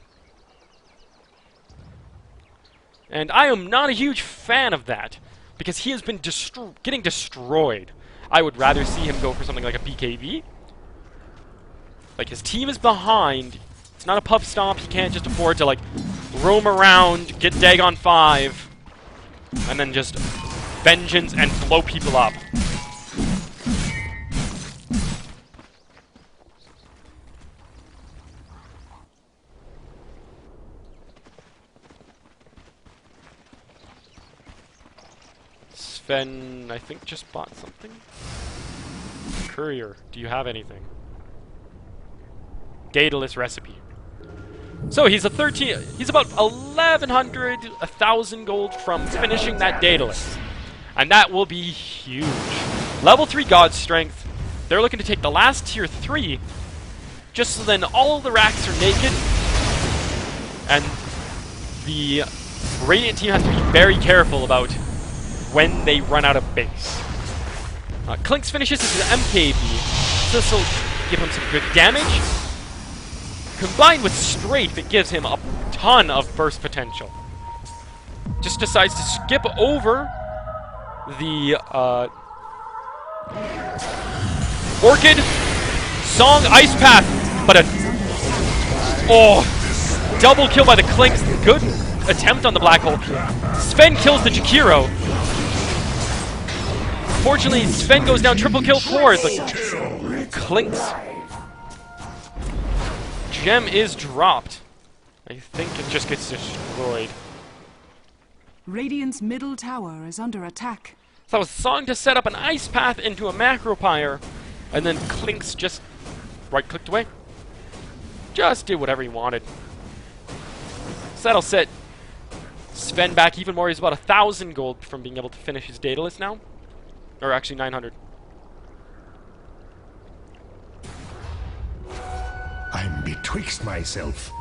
And I am not a huge fan of that, because he has been getting destroyed. I would rather see him go for something like a BKB. Like, his team is behind. It's not a puff stomp. He can't just afford to, like, roam around, get Dagon 5, and then just vengeance and blow people up. Sven, I think, just bought something. Courier, do you have anything? Daedalus recipe. So he's he's about 1,100, 1,000 gold from finishing that Daedalus. And that will be huge. Level 3 God Strength. They're looking to take the last tier 3, just so then all of the racks are naked. And the Radiant team has to be very careful about when they run out of base. Clinks finishes his MKB, so this will give him some good damage. Combined with Strafe, it gives him a ton of burst potential. Just decides to skip over the Orchid, Song, Ice Path, but double kill by the Clinks. Good attempt on the Black Hole. Sven kills the Jakiro. Fortunately, Sven goes down triple kill for the Clinks. Gem is dropped. I think it just gets destroyed. Radiant's middle tower is under attack. So that was Song to set up an Ice Path into a Macro Pyre, and then Clinks just right-clicked away. Just did whatever he wanted. So that'll set Sven back even more. He's about 1,000 gold from being able to finish his Daedalus now. Or actually 900. I'm betwixt myself.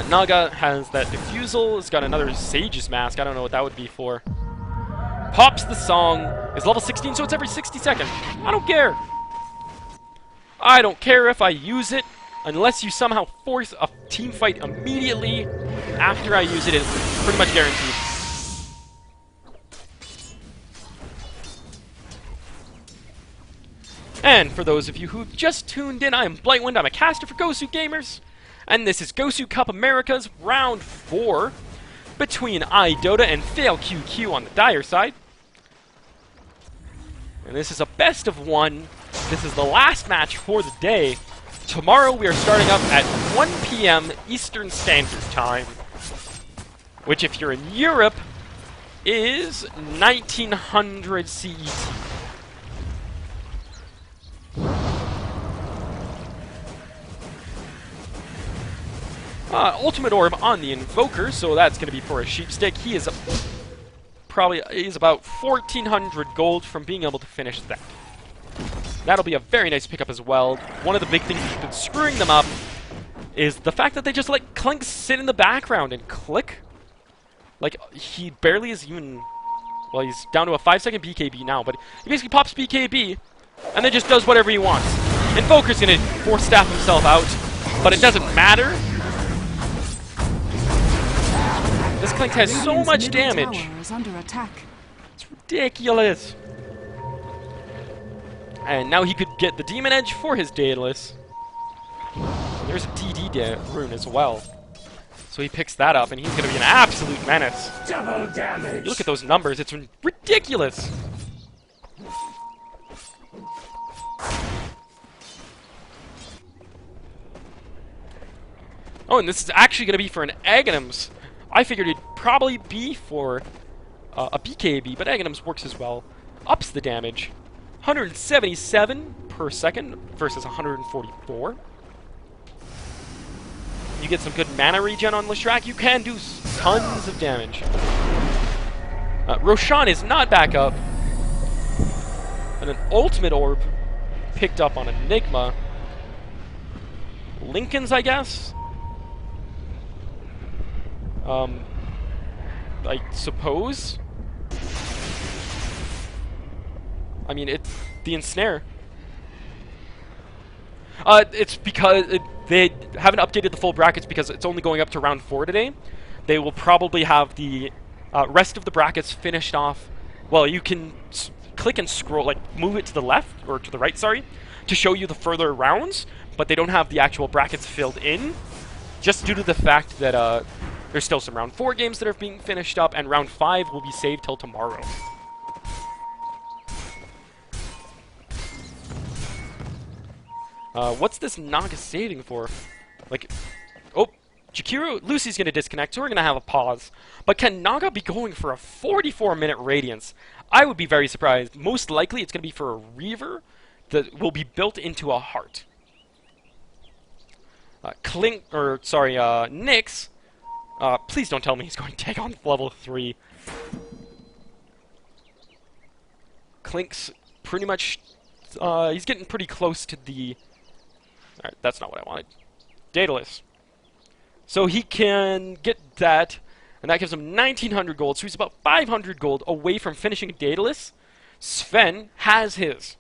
Naga has that Diffusal. It's got another Sage's Mask. I don't know what that would be for. Pops the Song. Is level 16, so it's every 60 seconds. I don't care. I don't care if I use it, unless you somehow force a team fight immediately after I use it. It's pretty much guaranteed. And for those of you who just tuned in, I am Blightwind. I'm a caster for Gosu Gamers. And this is Gosucup America's Round 4 between Idota and FailQQ on the Dire side. And this is a best of 1. This is the last match for the day. Tomorrow we are starting up at 1 p.m. Eastern Standard Time, which if you're in Europe is 1900 CET. Ultimate Orb on the Invoker, so that's going to be for a Sheepstick. He is he's about 1,400 gold from being able to finish that. That'll be a very nice pickup as well. One of the big things that's been screwing them up is the fact that they just let Clink sit in the background and click. Like, he barely is even... Well, he's down to a 5-second BKB now, but he basically pops BKB and then just does whatever he wants. Invoker's going to force staff himself out, but it doesn't matter. This Clink has so much damage. Under attack. It's ridiculous. And now he could get the Demon Edge for his Daedalus. There's a DD rune as well. So he picks that up, and he's going to be an absolute menace. Double damage. You look at those numbers, it's ridiculous. Oh, and this is actually going to be for an Aghanim's. I figured it'd probably be for a BKB, but Aghanim's works as well. Ups the damage. 177 per second versus 144. You get some good mana regen on Leshrac, you can do tons of damage. Roshan is not back up. And an Ultimate Orb picked up on Enigma. Lincoln's, I guess? I suppose? I mean, the Ensnare. It's because they haven't updated the full brackets because it's only going up to round 4 today. They will probably have the rest of the brackets finished off. Well, you can click and scroll, like move it to the left, or to the right, sorry, to show you the further rounds, but they don't have the actual brackets filled in, just due to the fact that there's still some round 4 games that are being finished up, and round 5 will be saved till tomorrow. What's this Naga saving for? Like, oh, Jakiro, Lucy's gonna disconnect, so we're gonna have a pause. But can Naga be going for a 44-minute Radiance? I would be very surprised. Most likely it's gonna be for a Reaver that will be built into a heart. Nyx, please don't tell me he's going to take on level 3. Clink's pretty much, he's getting pretty close to the... Alright, that's not what I wanted. Daedalus. So he can get that, and that gives him 1900 gold, so he's about 500 gold away from finishing Daedalus. Sven has his.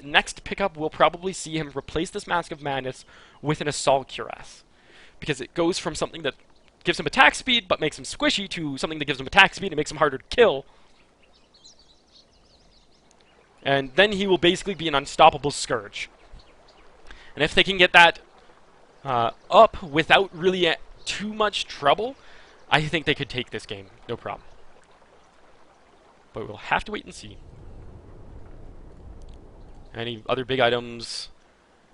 Next pickup will probably see him replace this Mask of Madness with an Assault Cuirass. Because it goes from something that gives him attack speed but makes him squishy to something that gives him attack speed and makes him harder to kill. And then he will basically be an unstoppable Scourge. And if they can get that up without really too much trouble, I think they could take this game, no problem. But we'll have to wait and see. Any other big items?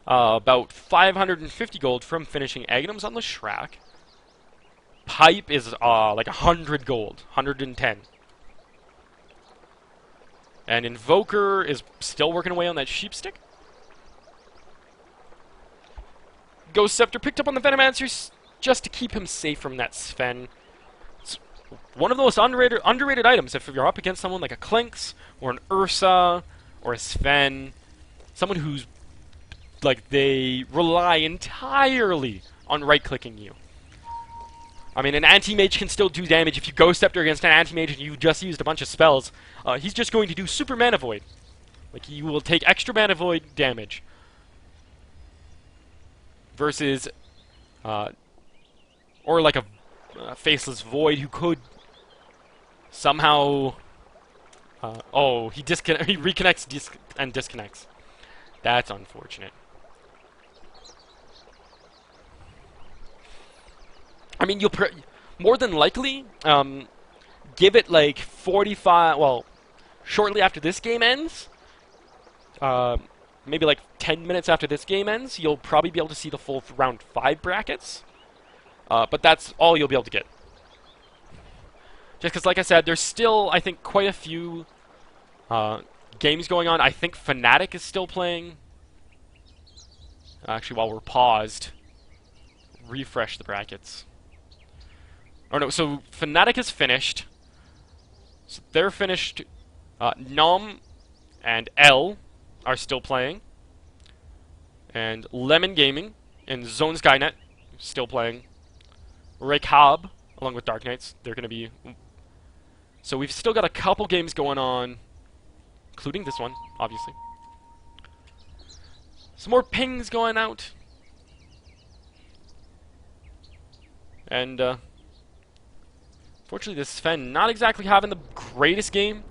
About 550 gold from finishing Aghanims on the Shrak. Pipe is like 100 gold, 110. And Invoker is still working away on that Sheepstick. Ghost Scepter picked up on the Venomancer just to keep him safe from that Sven. It's one of the most underrated items if you're up against someone like a Clinks or an Ursa or a Sven. Someone who's, like, they rely entirely on right-clicking you. I mean, an Anti-Mage can still do damage. If you Ghost Scepter against an Anti-Mage and you just used a bunch of spells, he's just going to do Super Mana Void. Like, you will take extra Mana Void damage. Versus, or like a Faceless Void who could somehow... oh, he reconnects and disconnects. That's unfortunate. I mean, you'll more than likely give it like 45. Well, shortly after this game ends, maybe like 10 minutes after this game ends, you'll probably be able to see the full round 5 brackets. But that's all you'll be able to get. Just because, like I said, there's still, I think, quite a few games going on. I think Fnatic is still playing. Actually, while we're paused, refresh the brackets. Or no, so Fnatic is finished. So they're finished. Nom and L are still playing. And Lemon Gaming and Zone Skynet still playing. Rekab, along with Dark Knights, they're going to be... So we've still got a couple games going on, including this one, obviously. Some more pings going out. And, fortunately, this Sven not exactly having the greatest game.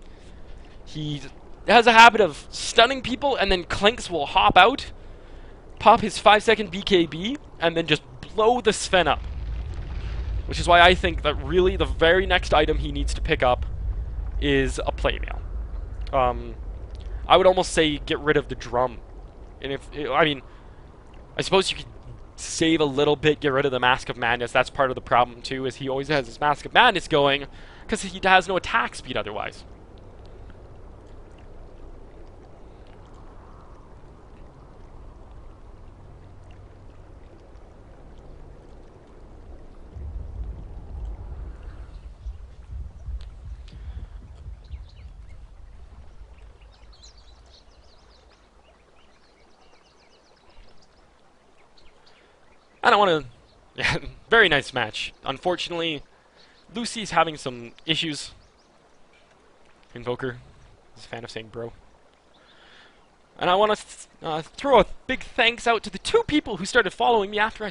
He has a habit of stunning people, and then Clinks will hop out, pop his 5-second BKB, and then just blow the Sven up. Which is why I think that really the very next item he needs to pick up is a Playmail. I would almost say get rid of the drum. And I mean, I suppose you could save a little bit, get rid of the Mask of Madness. That's part of the problem too, is he always has his Mask of Madness going, because he has no attack speed otherwise. I don't want to... Yeah, very nice match. Unfortunately, Lucy's having some issues. Invoker is a fan of saying bro. And I want to throw a big thanks out to the 2 people who started following me after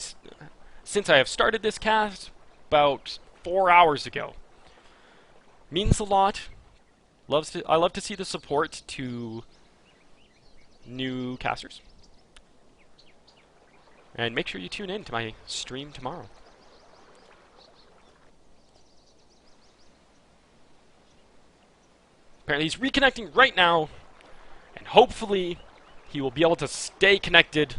since I have started this cast about 4 hours ago. Means a lot. I love to see the support to new casters. And make sure you tune in to my stream tomorrow. Apparently he's reconnecting right now. And hopefully he will be able to stay connected.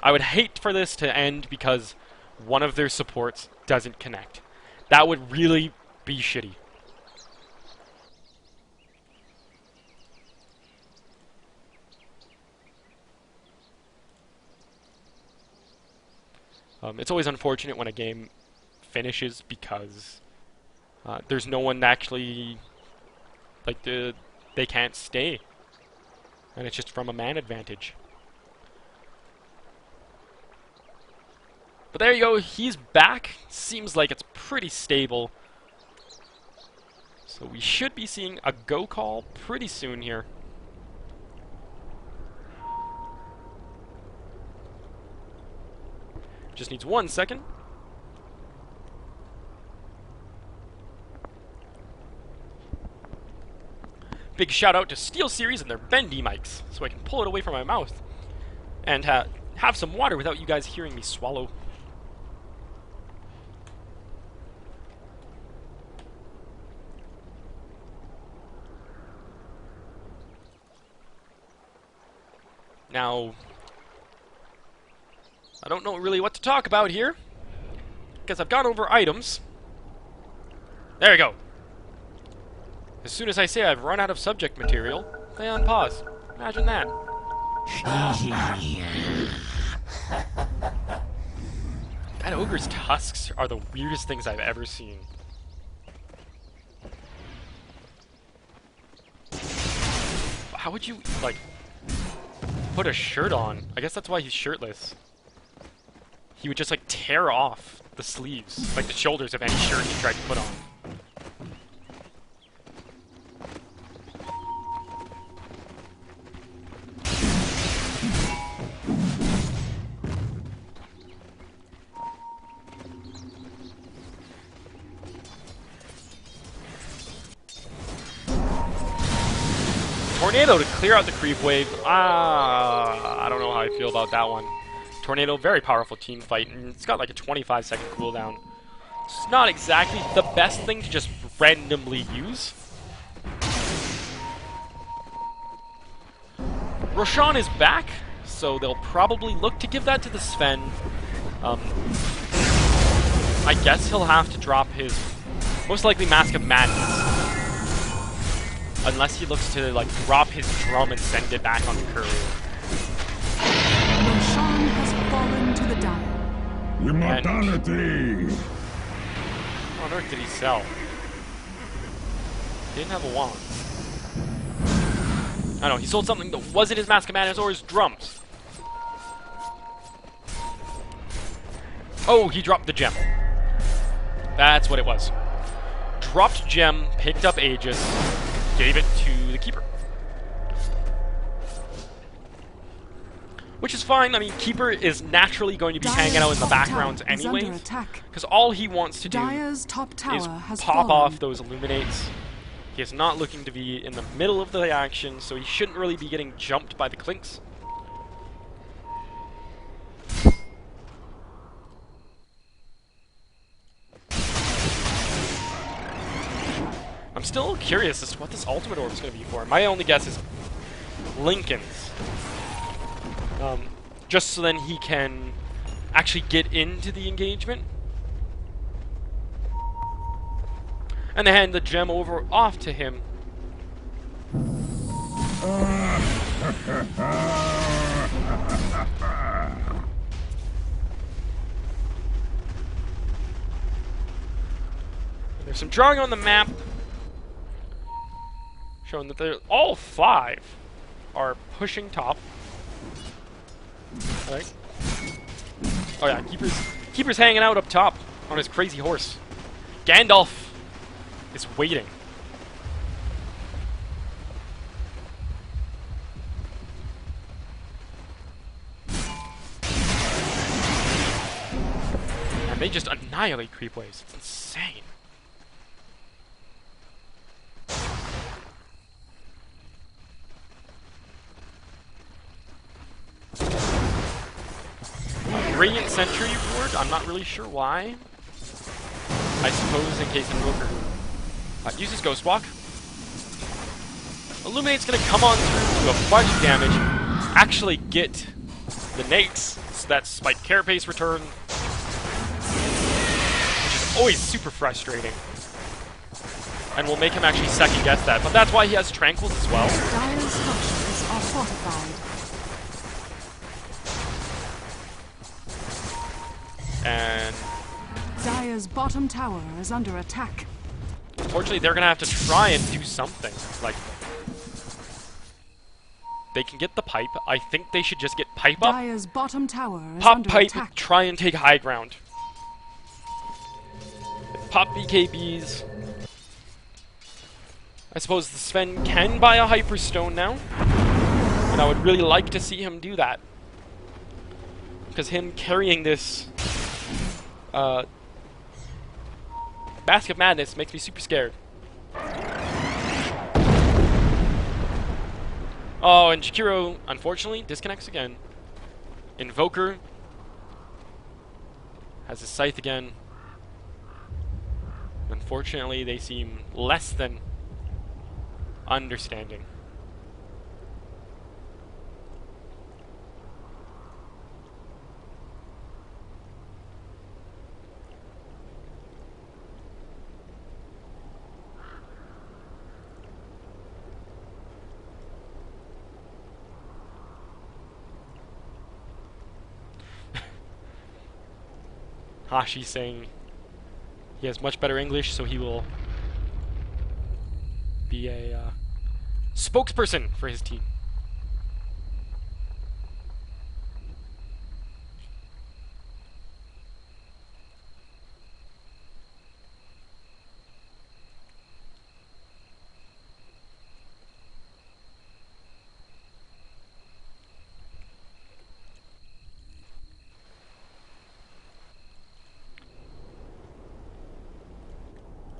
I would hate for this to end because one of their supports doesn't connect. That would really be shitty. It's always unfortunate when a game finishes because there's no one actually, like, they can't stay. And it's just from a man advantage. But there you go, he's back. Seems like it's pretty stable. So we should be seeing a go call pretty soon here. Just needs 1 second. Big shout out to SteelSeries and their bendy mics, so I can pull it away from my mouth and have some water without you guys hearing me swallow. Now, I don't know really what to talk about here, because I've gone over items. There we go. As soon as I say I've run out of subject material, they unpause. Imagine that. That ogre's tusks are the weirdest things I've ever seen. How would you, like, put a shirt on? I guess that's why he's shirtless. He would just, like, tear off the sleeves, like the shoulders of any shirt he tried to put on. Tornado to clear out the creep wave. I don't know how I feel about that one. Tornado, very powerful team fight, and it's got like a 25-second cooldown. It's not exactly the best thing to just randomly use. Roshan is back, so they'll probably look to give that to the Sven. I guess he'll have to drop his, most likely, Mask of Madness. Unless he looks to, like, drop his drum and send it back on the courier. Roshan has fallen to the dire. Immortality! What on earth did he sell? He didn't have a wand. I don't know, he sold something that wasn't his Mask of Madness or his drums. Oh, he dropped the gem. That's what it was. Dropped gem, picked up Aegis, gave it to the Keeper. Which is fine. I mean, Keeper is naturally going to be hanging out in the backgrounds anyways, because all he wants to do is pop off those Illuminates. He is not looking to be in the middle of the action, so he shouldn't really be getting jumped by the Clinks. I'm still curious as to what this ultimate orb is going to be for. My only guess is Lincoln's. Just so then he can actually get into the engagement. And they hand the gem over off to him. And there's some drawing on the map showing that they're all 5 are pushing top. Right. Oh yeah, Keeper's hanging out up top on his crazy horse. Gandalf is waiting. And they just annihilate creep waves. It's insane. Radiant Sentry Ward, I'm not really sure why. I suppose in case Invoker uses Ghost Walk. Illuminate's gonna come on through do a bunch of damage, actually get the nates, so that Spike Carapace return, which is always super frustrating. And will make him actually second guess that. But that's why he has Tranquils as well. Dire's structures are fortified. And Dire's bottom tower is under attack. unfortunately, they're gonna have to try and do something. Like, they can get the pipe. I think they should just get pipe up. Dire's bottom tower is Pop under pipe, attack. try and take high ground. Pop BKBs. I suppose the Sven can buy a Hyperstone now. And I would really like to see him do that. Because him carrying this Basket of Madness makes me super scared. Oh, and Shakiro, unfortunately, disconnects again. Invoker has his Scythe again. Unfortunately, they seem less than understanding. Hashi saying he has much better English, so he will be a spokesperson for his team.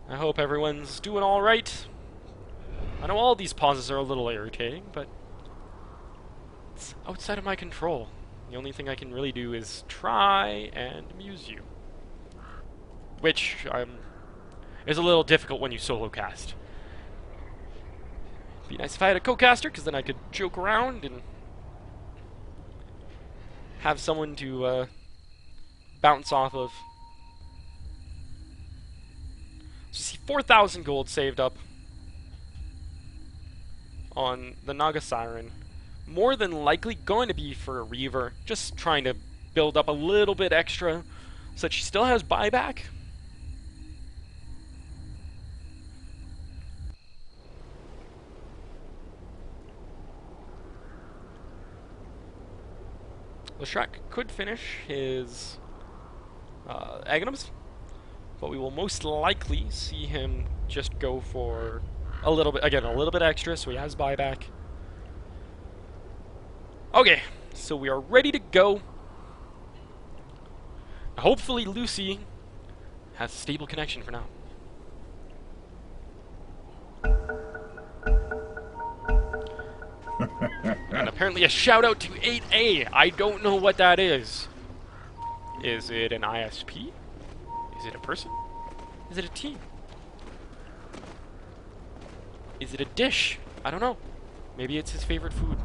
I hope everyone's doing alright. I know all these pauses are a little irritating, but it's outside of my control. The only thing I can really do is try and amuse you. Which is a little difficult when you solo cast. It'd be nice if I had a co-caster, because then I could joke around and have someone to bounce off of. So you see 4,000 gold saved up on the Naga Siren. More than likely going to be for a Reaver. Just trying to build up a little bit extra so that she still has buyback. Leshrac could finish his Aghanims, but we will most likely see him just go for a little bit, again, a little bit extra, so he has buyback. Okay, so we are ready to go. Hopefully Lucy has a stable connection for now. And apparently a shout out to 8A. I don't know what that is. Is it an ISP? Is it a person? Is it a team? Is it a dish? I don't know. Maybe it's his favorite food.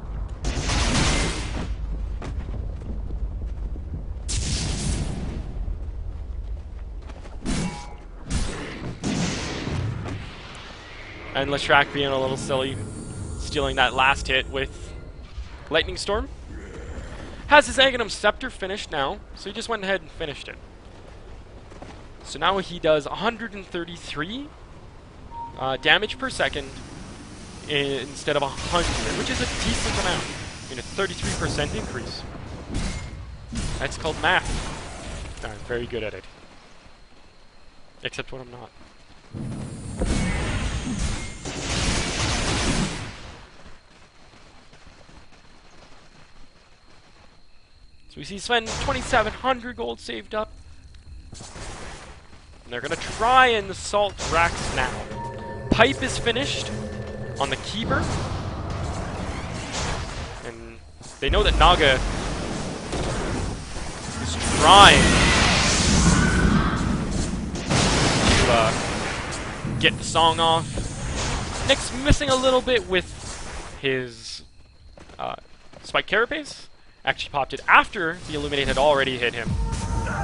And Leshrac being a little silly, stealing that last hit with Lightning Storm. Has his Aghanim Scepter finished now, so he just went ahead and finished it. So now he does 133 damage per second instead of 100, which is a decent amount. I mean, a 33% increase. That's called math. I'm very good at it. Except when I'm not. So we see Sven, 2,700 gold saved up. And they're going to try and assault Rax now. Pipe is finished on the Keeper. And they know that Naga is trying to get the song off. Nick's missing a little bit with his Spike Carapace actually popped it after the Illuminate had already hit him.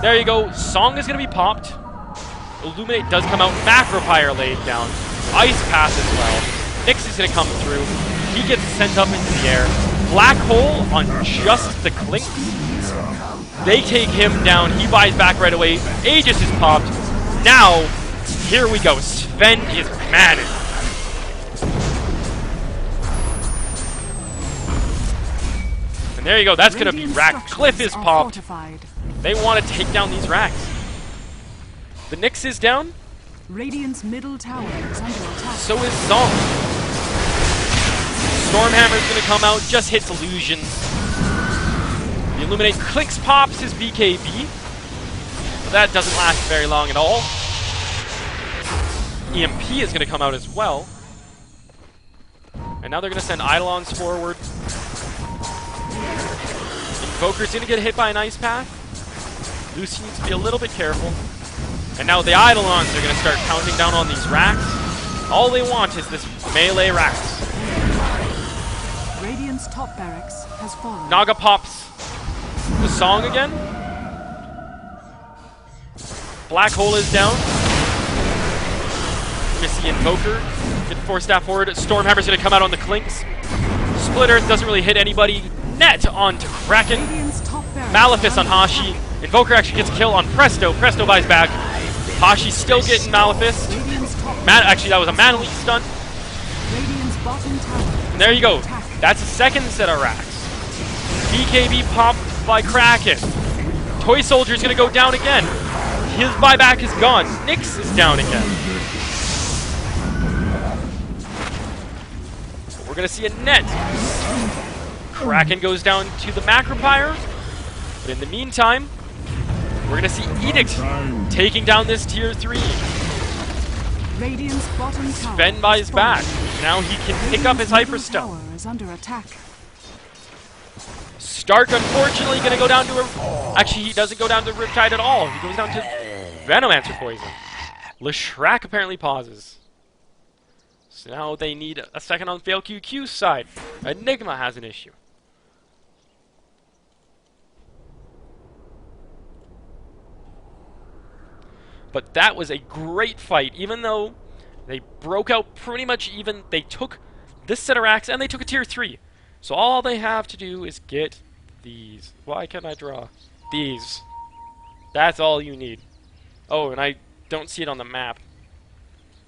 There you go. Song is going to be popped. Illuminate does come out. Macropyre laid down. Ice Path as well. Nyx is going to come through. He gets sent up into the air. Black Hole on just the Clink. They take him down. He buys back right away. Aegis is popped. Now, here we go. Sven is mad. And there you go. That's going to be racked. Cliff is popped. They want to take down these racks. The Nyx is down. Radiant's middle tower is under attack. So is Song. Stormhammer's going to come out. Just hits Illusion. The Illuminate clicks, pops his BKB. But that doesn't last very long at all. EMP is going to come out as well. And now they're going to send Eidolons forward. Invoker's going to get hit by an Ice Path. Lucy needs to be a little bit careful. And now the Eidolons are going to start counting down on these racks. All they want is this melee racks. Radiant's top barracks has fallen. Naga pops the Song again. Black Hole is down. We're going to see Invoker get Force Staff forward. Stormhammer's going to come out on the Clinks. Split Earth doesn't really hit anybody. Net onto Kraken. Malefice on Hashi. Invoker actually gets a kill on Presto. Presto buys back. Hashi's still getting Malefice. Actually, that was a Manly stun. And there you go. That's a second set of racks. BKB popped by Kraken. Toy Soldier's going to go down again. His buyback is gone. Nyx is down again. So we're going to see a net. Kraken goes down to the Macropyre. But in the meantime, we're going to see Edict taking down this tier 3. Radiant's bottom tower Sven buys back. Now he can pick up his Hyperstone. Is under attack. Stark, unfortunately, going to go down to a... Actually, he doesn't go down to Riptide at all. He goes down to Venomancer Poison. Leshrac apparently pauses. So now they need a second on FailQQ's side. Enigma has an issue. But that was a great fight, even though they broke out pretty much even. They took this set of racks and they took a tier 3. So all they have to do is get these. Why can't I draw? These. That's all you need. Oh, and I don't see it on the map.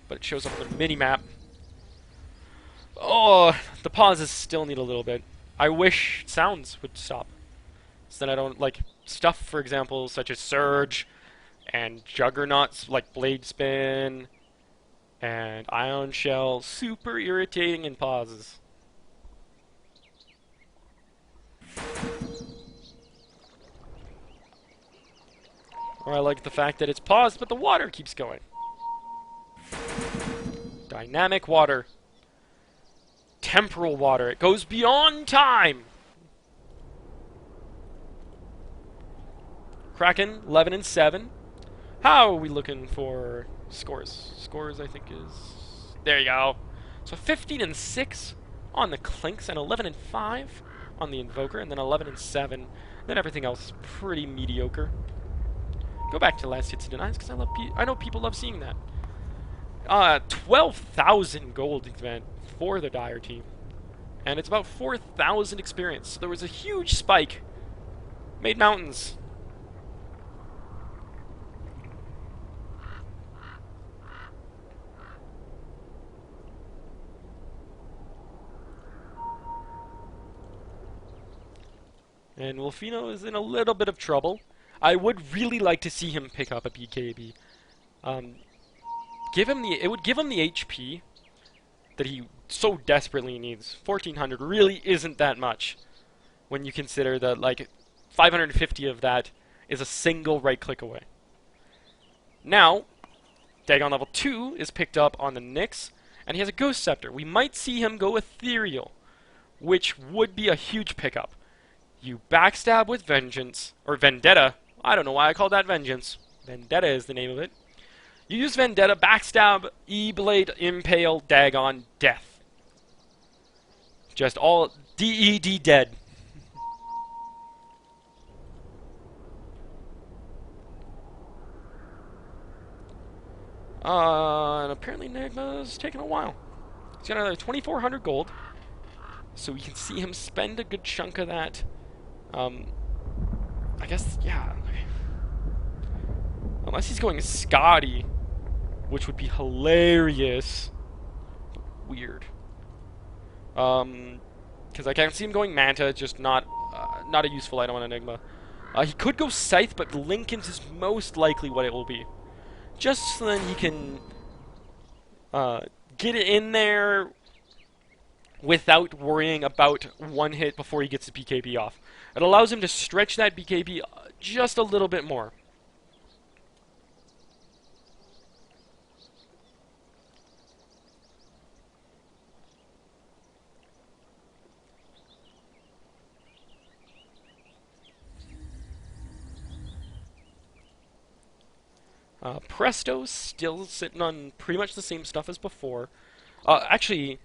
But it shows up on the mini-map. Oh, the pauses still need a little bit. I wish sounds would stop. So then I don't, like, stuff, for example, such as Surge, and Juggernauts like Blade Spin and Ion Shell, super irritating in pauses. Or I like the fact that it's paused, but the water keeps going. Dynamic water. Temporal water. It goes beyond time. Kraken, 11 and 7. How are we looking for scores? Scores, I think, is... There you go. So 15 and 6 on the Clinks, and 11 and 5 on the Invoker, and then 11 and 7. Then everything else is pretty mediocre. Go back to last hits and denies, because I know people love seeing that. 12,000 gold event for the Dire team. And it's about 4,000 experience. So there was a huge spike. Made mountains. And Wolfino is in a little bit of trouble. I would really like to see him pick up a BKB. It would give him the HP that he so desperately needs. 1,400 really isn't that much when you consider that, like, 550 of that is a single right click away. Now, Dagon level 2 is picked up on the Nyx, and he has a Ghost Scepter. We might see him go Ethereal, which would be a huge pickup. You backstab with Vengeance, or Vendetta. I don't know why I called that Vengeance. Vendetta is the name of it. You use Vendetta, backstab, E-Blade, Impale, Dagon, Death. Just all DED dead. And apparently Enigma's taking a while. He's got another 2,400 gold. So we can see him spend a good chunk of that. I guess, yeah. Unless he's going Scotty, which would be hilarious. Weird. Because I can't see him going Manta, just not a useful item on Enigma. He could go Scythe, but Lincoln's is most likely what it will be. Just so then he can get it in there without worrying about one hit before he gets the BKB off. It allows him to stretch that BKB just a little bit more. Presto's still sitting on pretty much the same stuff as before. Actually,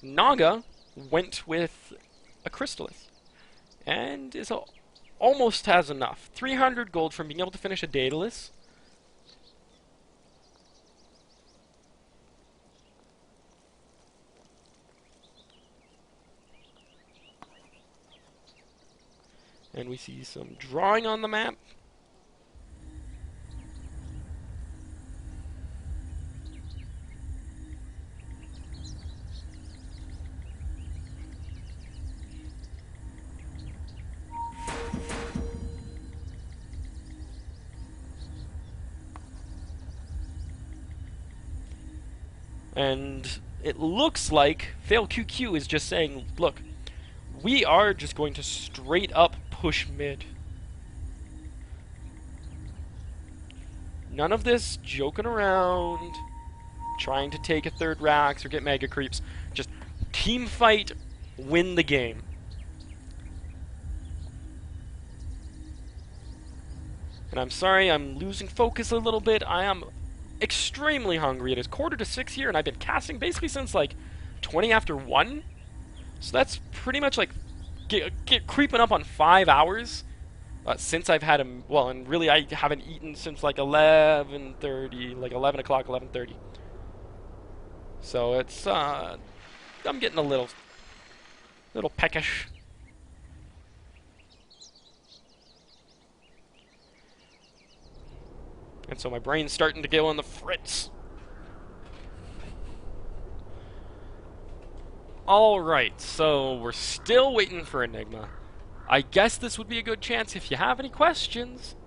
Naga went with a Crystalith, and is almost has enough. 300 gold from being able to finish a Daedalus. And we see some drawing on the map. And it looks like FailQQ is just saying, look, we are just going to straight up push mid. None of this joking around, trying to take a third Rax or get mega creeps. Just team fight, win the game. And I'm sorry, I'm losing focus a little bit. I am extremely hungry. It is 5:45 here, and I've been casting basically since like 20 after 1. So that's pretty much like get creeping up on 5 hours since I've had him. Well, and really I haven't eaten since like 11:30, like 11 o'clock, 11:30. So it's I'm getting a little peckish. And so my brain's starting to go on the fritz. Alright, so we're still waiting for Enigma. I guess this would be a good chance. If you have any questions,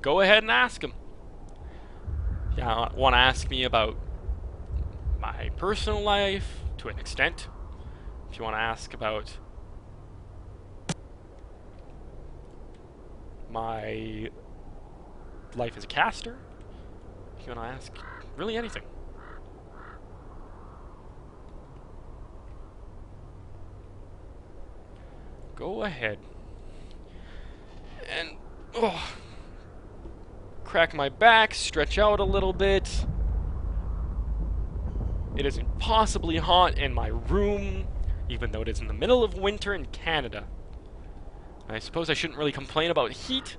go ahead and ask them. If you want to ask me about my personal life, to an extent. If you want to ask about my life as a caster, if you want to ask really anything. Go ahead. And, crack my back, stretch out a little bit. It is impossibly hot in my room, even though it is in the middle of winter in Canada. I suppose I shouldn't really complain about heat,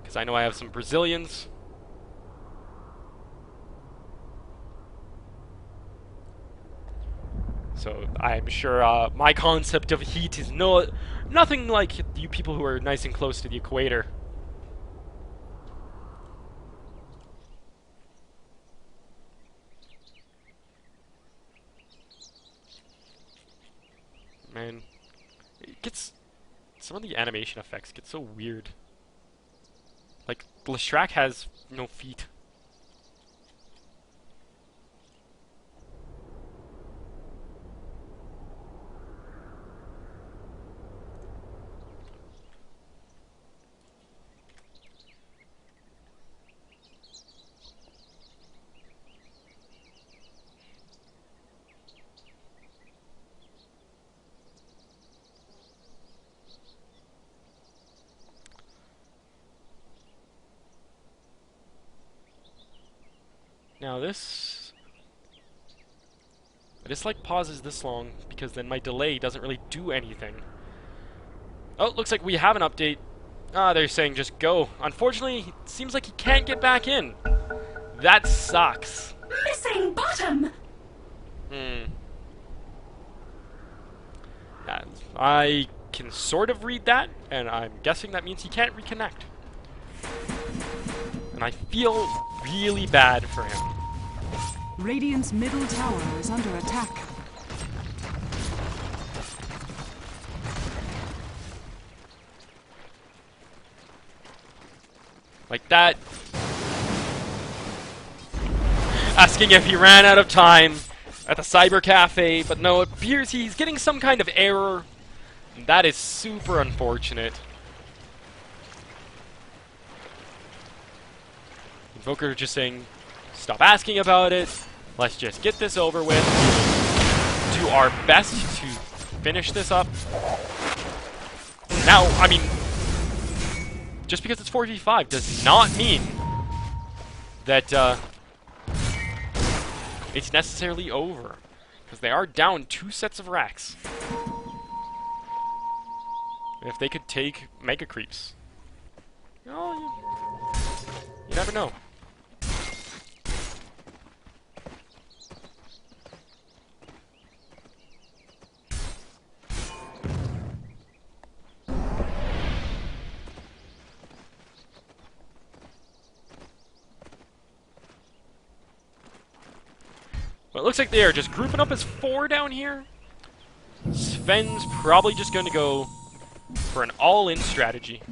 because I know I have some Brazilians. So I'm sure my concept of heat is nothing like you people who are nice and close to the equator. Man, it gets... some of the animation effects get so weird. Like, Lestrak has no feet. Now this... I just like pauses this long, because then my delay doesn't really do anything. Oh, looks like we have an update. They're saying just go. Unfortunately, it seems like he can't get back in. That sucks. Missing bottom. Yeah, I can sort of read that, and I'm guessing that means he can't reconnect. And I feel really bad for him. Radiant's middle tower is under attack. Like that. Asking if he ran out of time at the cyber cafe, but no, it appears he's getting some kind of error. And that is super unfortunate. Invoker just saying, stop asking about it. Let's just get this over with. Do our best to finish this up. Now, I mean, just because it's 4v5 does not mean that it's necessarily over. Because they are down 2 sets of racks. And if they could take Mega Creeps, you know, you never know. Well, it looks like they are just grouping up as 4 down here. Sven's probably just going to go for an all-in strategy.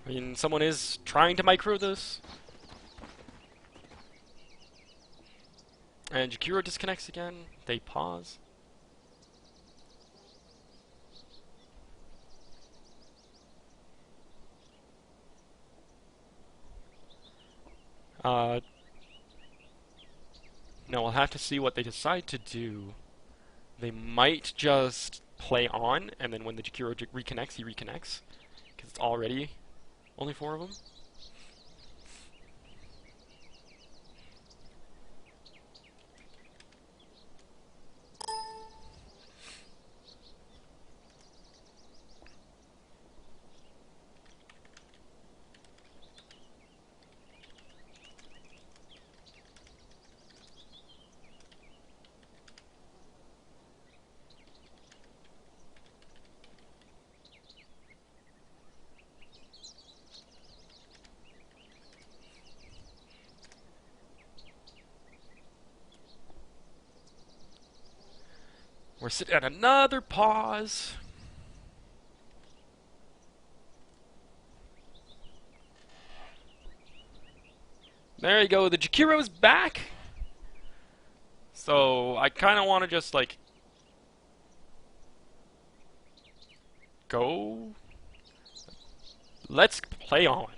I mean, someone is trying to micro this. And Jakiro disconnects again. They pause. No, we'll have to see what they decide to do. They might just play on, and then when the Jakiro reconnects, he reconnects. Because it's already only 4 of them. We're sitting at another pause. There you go, the Jakiro's back. So I kind of want to just like go. Let's play on.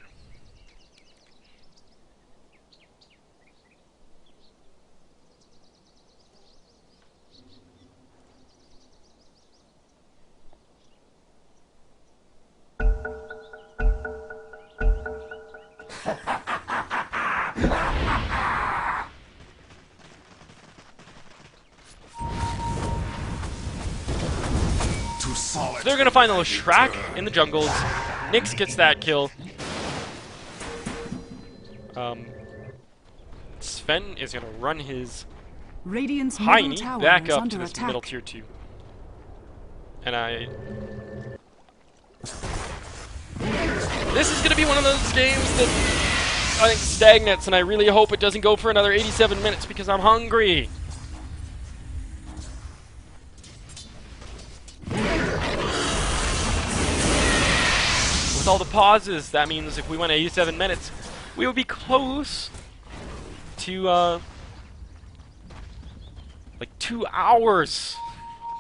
So they're gonna find the Shrek in the jungles. Nyx gets that kill. Sven is gonna run his Radiant's Heine middle tower back is up under to this attack. middle tier 2. And this is gonna be one of those games that I think stagnates, and I really hope it doesn't go for another 87 minutes because I'm hungry. With all the pauses, that means if we went 87 minutes, we would be close to, like 2 hours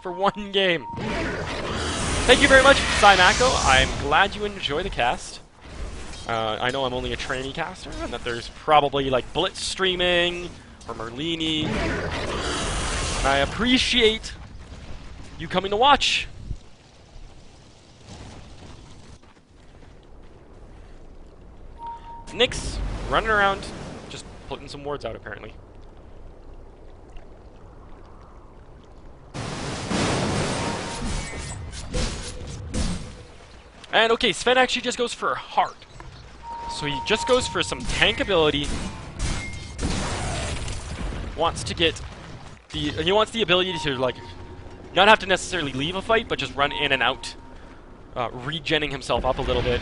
for one game. Thank you very much, Simako. I'm glad you enjoy the cast. I know I'm only a trainee caster, and that there's probably, like, Blitz streaming, or Merlini. And I appreciate you coming to watch. Nyx running around, just putting some words out, apparently. And okay, Sven actually just goes for a heart. So he just goes for some tank ability. Wants to get he wants the ability to like not have to necessarily leave a fight, but just run in and out, regenning himself up a little bit.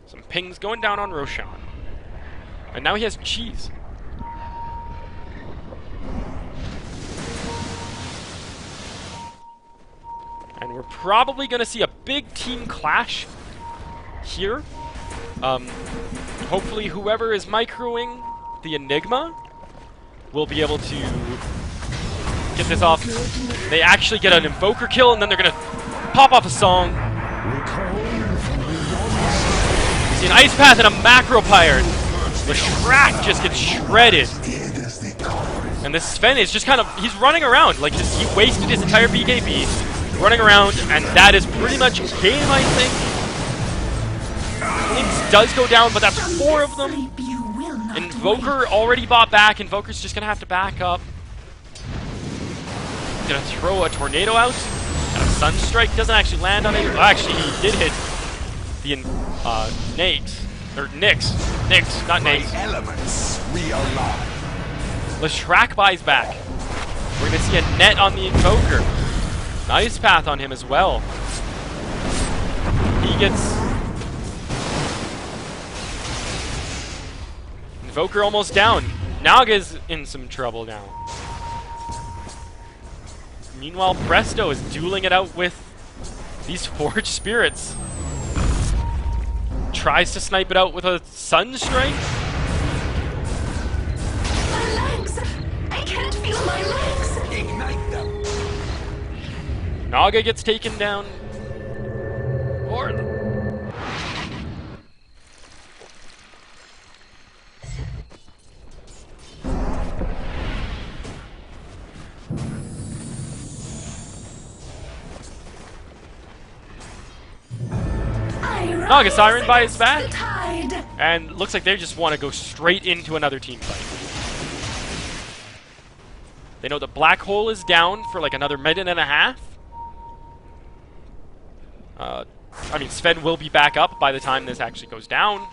Some pings going down on Roshan. And now he has cheese. And we're probably going to see a big team clash here. Hopefully whoever is microing the Enigma will be able to get this off. They actually get an Invoker kill, and then they're going to pop off a song. See an Ice Path and a Macro Pirate. The Shrek just gets shredded. And this Sven is just kind of, he's running around. Like, he wasted his entire BKB, running around, and that is pretty much game, I think. Lynx does go down, but that's 4 of them. Invoker already bought back. Invoker's just going to have to back up. Going to throw a Tornado out. And a Sunstrike doesn't actually land on it. Well, actually, he did hit the Nags. Or Nyx. Nyx, not Nags. Elements realign. Leshrac buys back. We're going to see a net on the Invoker. Nice path on him as well. He gets... Invoker almost down. Naga's in some trouble now. Meanwhile, Presto is dueling it out with these Forged Spirits. Tries to snipe it out with a Sunstrike. My legs! I can't feel my legs! Ignite them. Naga gets taken down. Or... Naga Siren buys back, and looks like they just want to go straight into another team fight. They know the Black Hole is down for like another minute and a half. I mean, Sven will be back up by the time this actually goes down.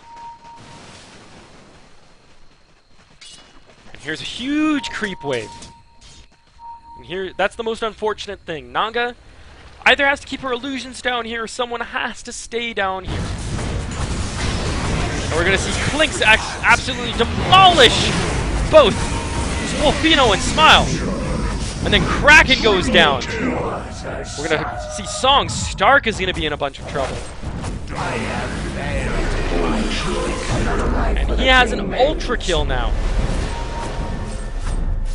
And here's a huge creep wave. And here, that's the most unfortunate thing. Naga either has to keep her illusions down here, or someone has to stay down here. And we're going to see Clinks absolutely demolish both Wolfino and Smile. And then Kraken goes down. We're going to see Song. Stark is going to be in a bunch of trouble. And he has an Ultra Kill now.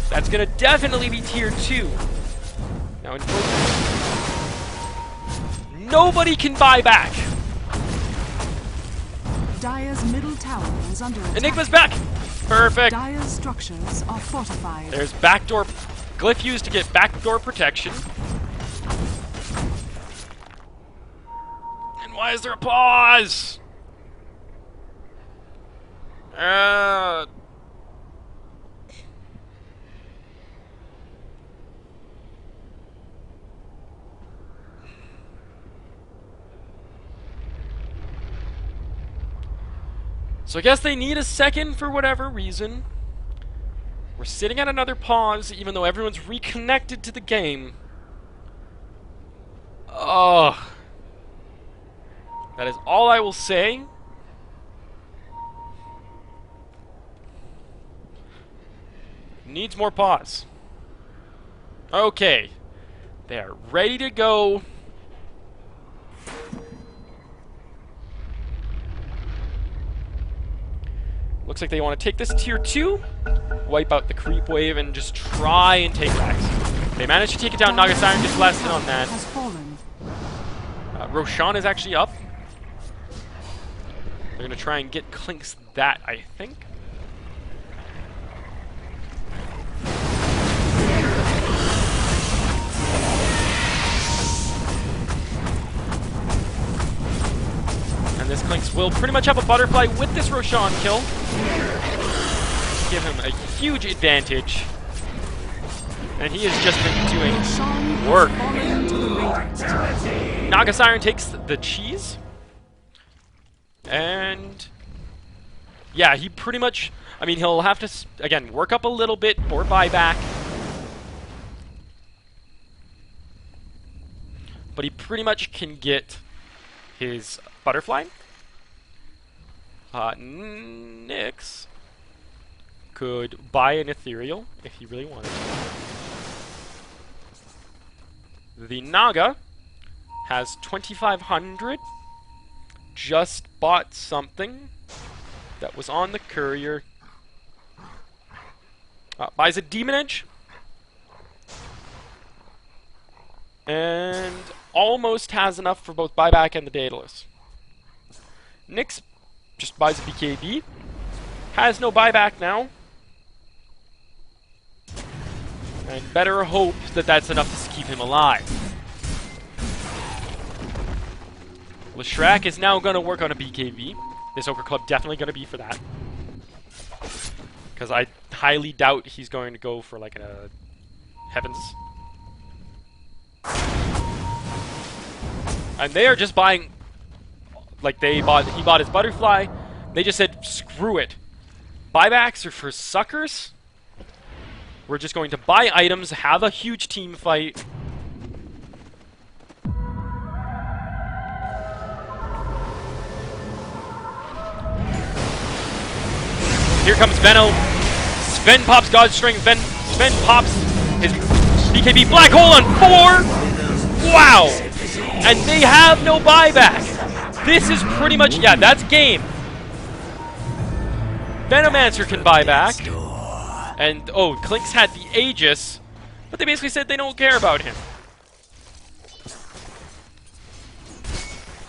That's going to definitely be tier 2. Now, nobody can buy back. Dire's middle tower is under attack. Enigma's back. Perfect. Dire's structures are fortified. There's backdoor glyph used to get backdoor protection. And why is there a pause? So I guess they need a second for whatever reason. We're sitting at another pause, even though everyone's reconnected to the game. Ugh. That is all I will say. Needs more pause. Okay. They are ready to go. Looks like they want to take this tier 2, wipe out the creep wave, and just try and take Rex. They managed to take it down. Naga Siren gets less than on that. Roshan is actually up. They're going to try and get Clinks that, I think. And this Clinks will pretty much have a butterfly with this Roshan kill. Give him a huge advantage. And he has just been doing Shan work. has fallen to the Radiant. Naga Siren takes the cheese. And yeah, he pretty much, I mean, he'll have to, again, work up a little bit for buyback. But he pretty much can get his butterfly. Nyx could buy an ethereal if he really wanted to. The Naga has 2,500. Just bought something that was on the courier. Buys a Demon Edge. And almost has enough for both buyback and the Daedalus. Nyx just buys a BKB. Has no buyback now. And better hope that that's enough to keep him alive. Leshrac is now going to work on a BKB. This Ochre Club definitely going to be for that. Because I highly doubt he's going to go for like a Heavens. And they are just buying, like he bought his butterfly. They just said, screw it. Buybacks are for suckers. We're just going to buy items, have a huge team fight. Here comes Venno. Sven pops God's Strength. Sven pops his BKB Black Hole on 4. Wow! And they have no buyback. This is pretty much, yeah, that's game. Venomancer can buy back. And, oh, Clinkz had the Aegis, but they basically said they don't care about him.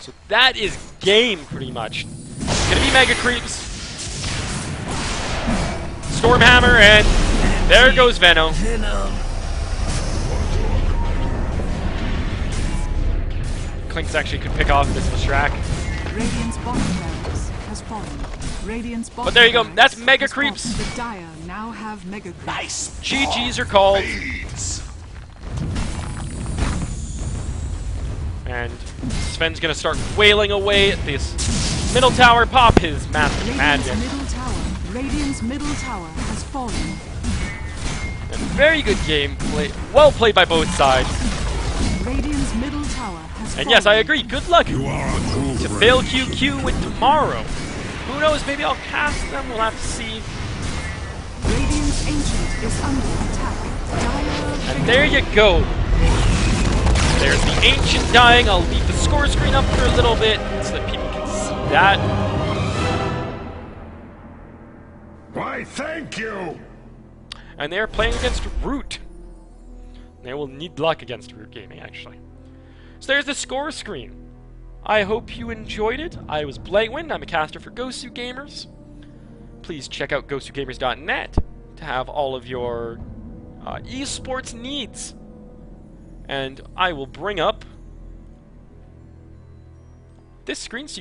So that is game, pretty much. It's gonna be Mega Creeps. Stormhammer, and there goes Venno. Clinkz actually could pick off this Leshrac. Radiant's bottom barracks has fallen. Radiant's bottom But there you go, barracks that's Mega has fallen. Creeps. The Dire now have Mega Creeps. Nice. GG's are called. Blades. And Sven's gonna start wailing away at this middle tower. Pop his massive magic. Radiant's middle tower has fallen. And very good game play. Well played by both sides. Radiant's middle tower has fallen. And yes, I agree. Good luck to You are a true friend. FailQQ with tomorrow. Who knows? Maybe I'll cast them. We'll have to see. Radiant's ancient is under attack. Dire And there you go. There's the ancient dying. I'll leave the score screen up for a little bit so that people can see that. Why, thank you. And they're playing against Root. They will need luck against Root Gaming, actually. So there's the score screen. I hope you enjoyed it. I was Blightwind. I'm a caster for Gosu Gamers. Please check out gosugamers.net to have all of your esports needs. And I will bring up this screen so you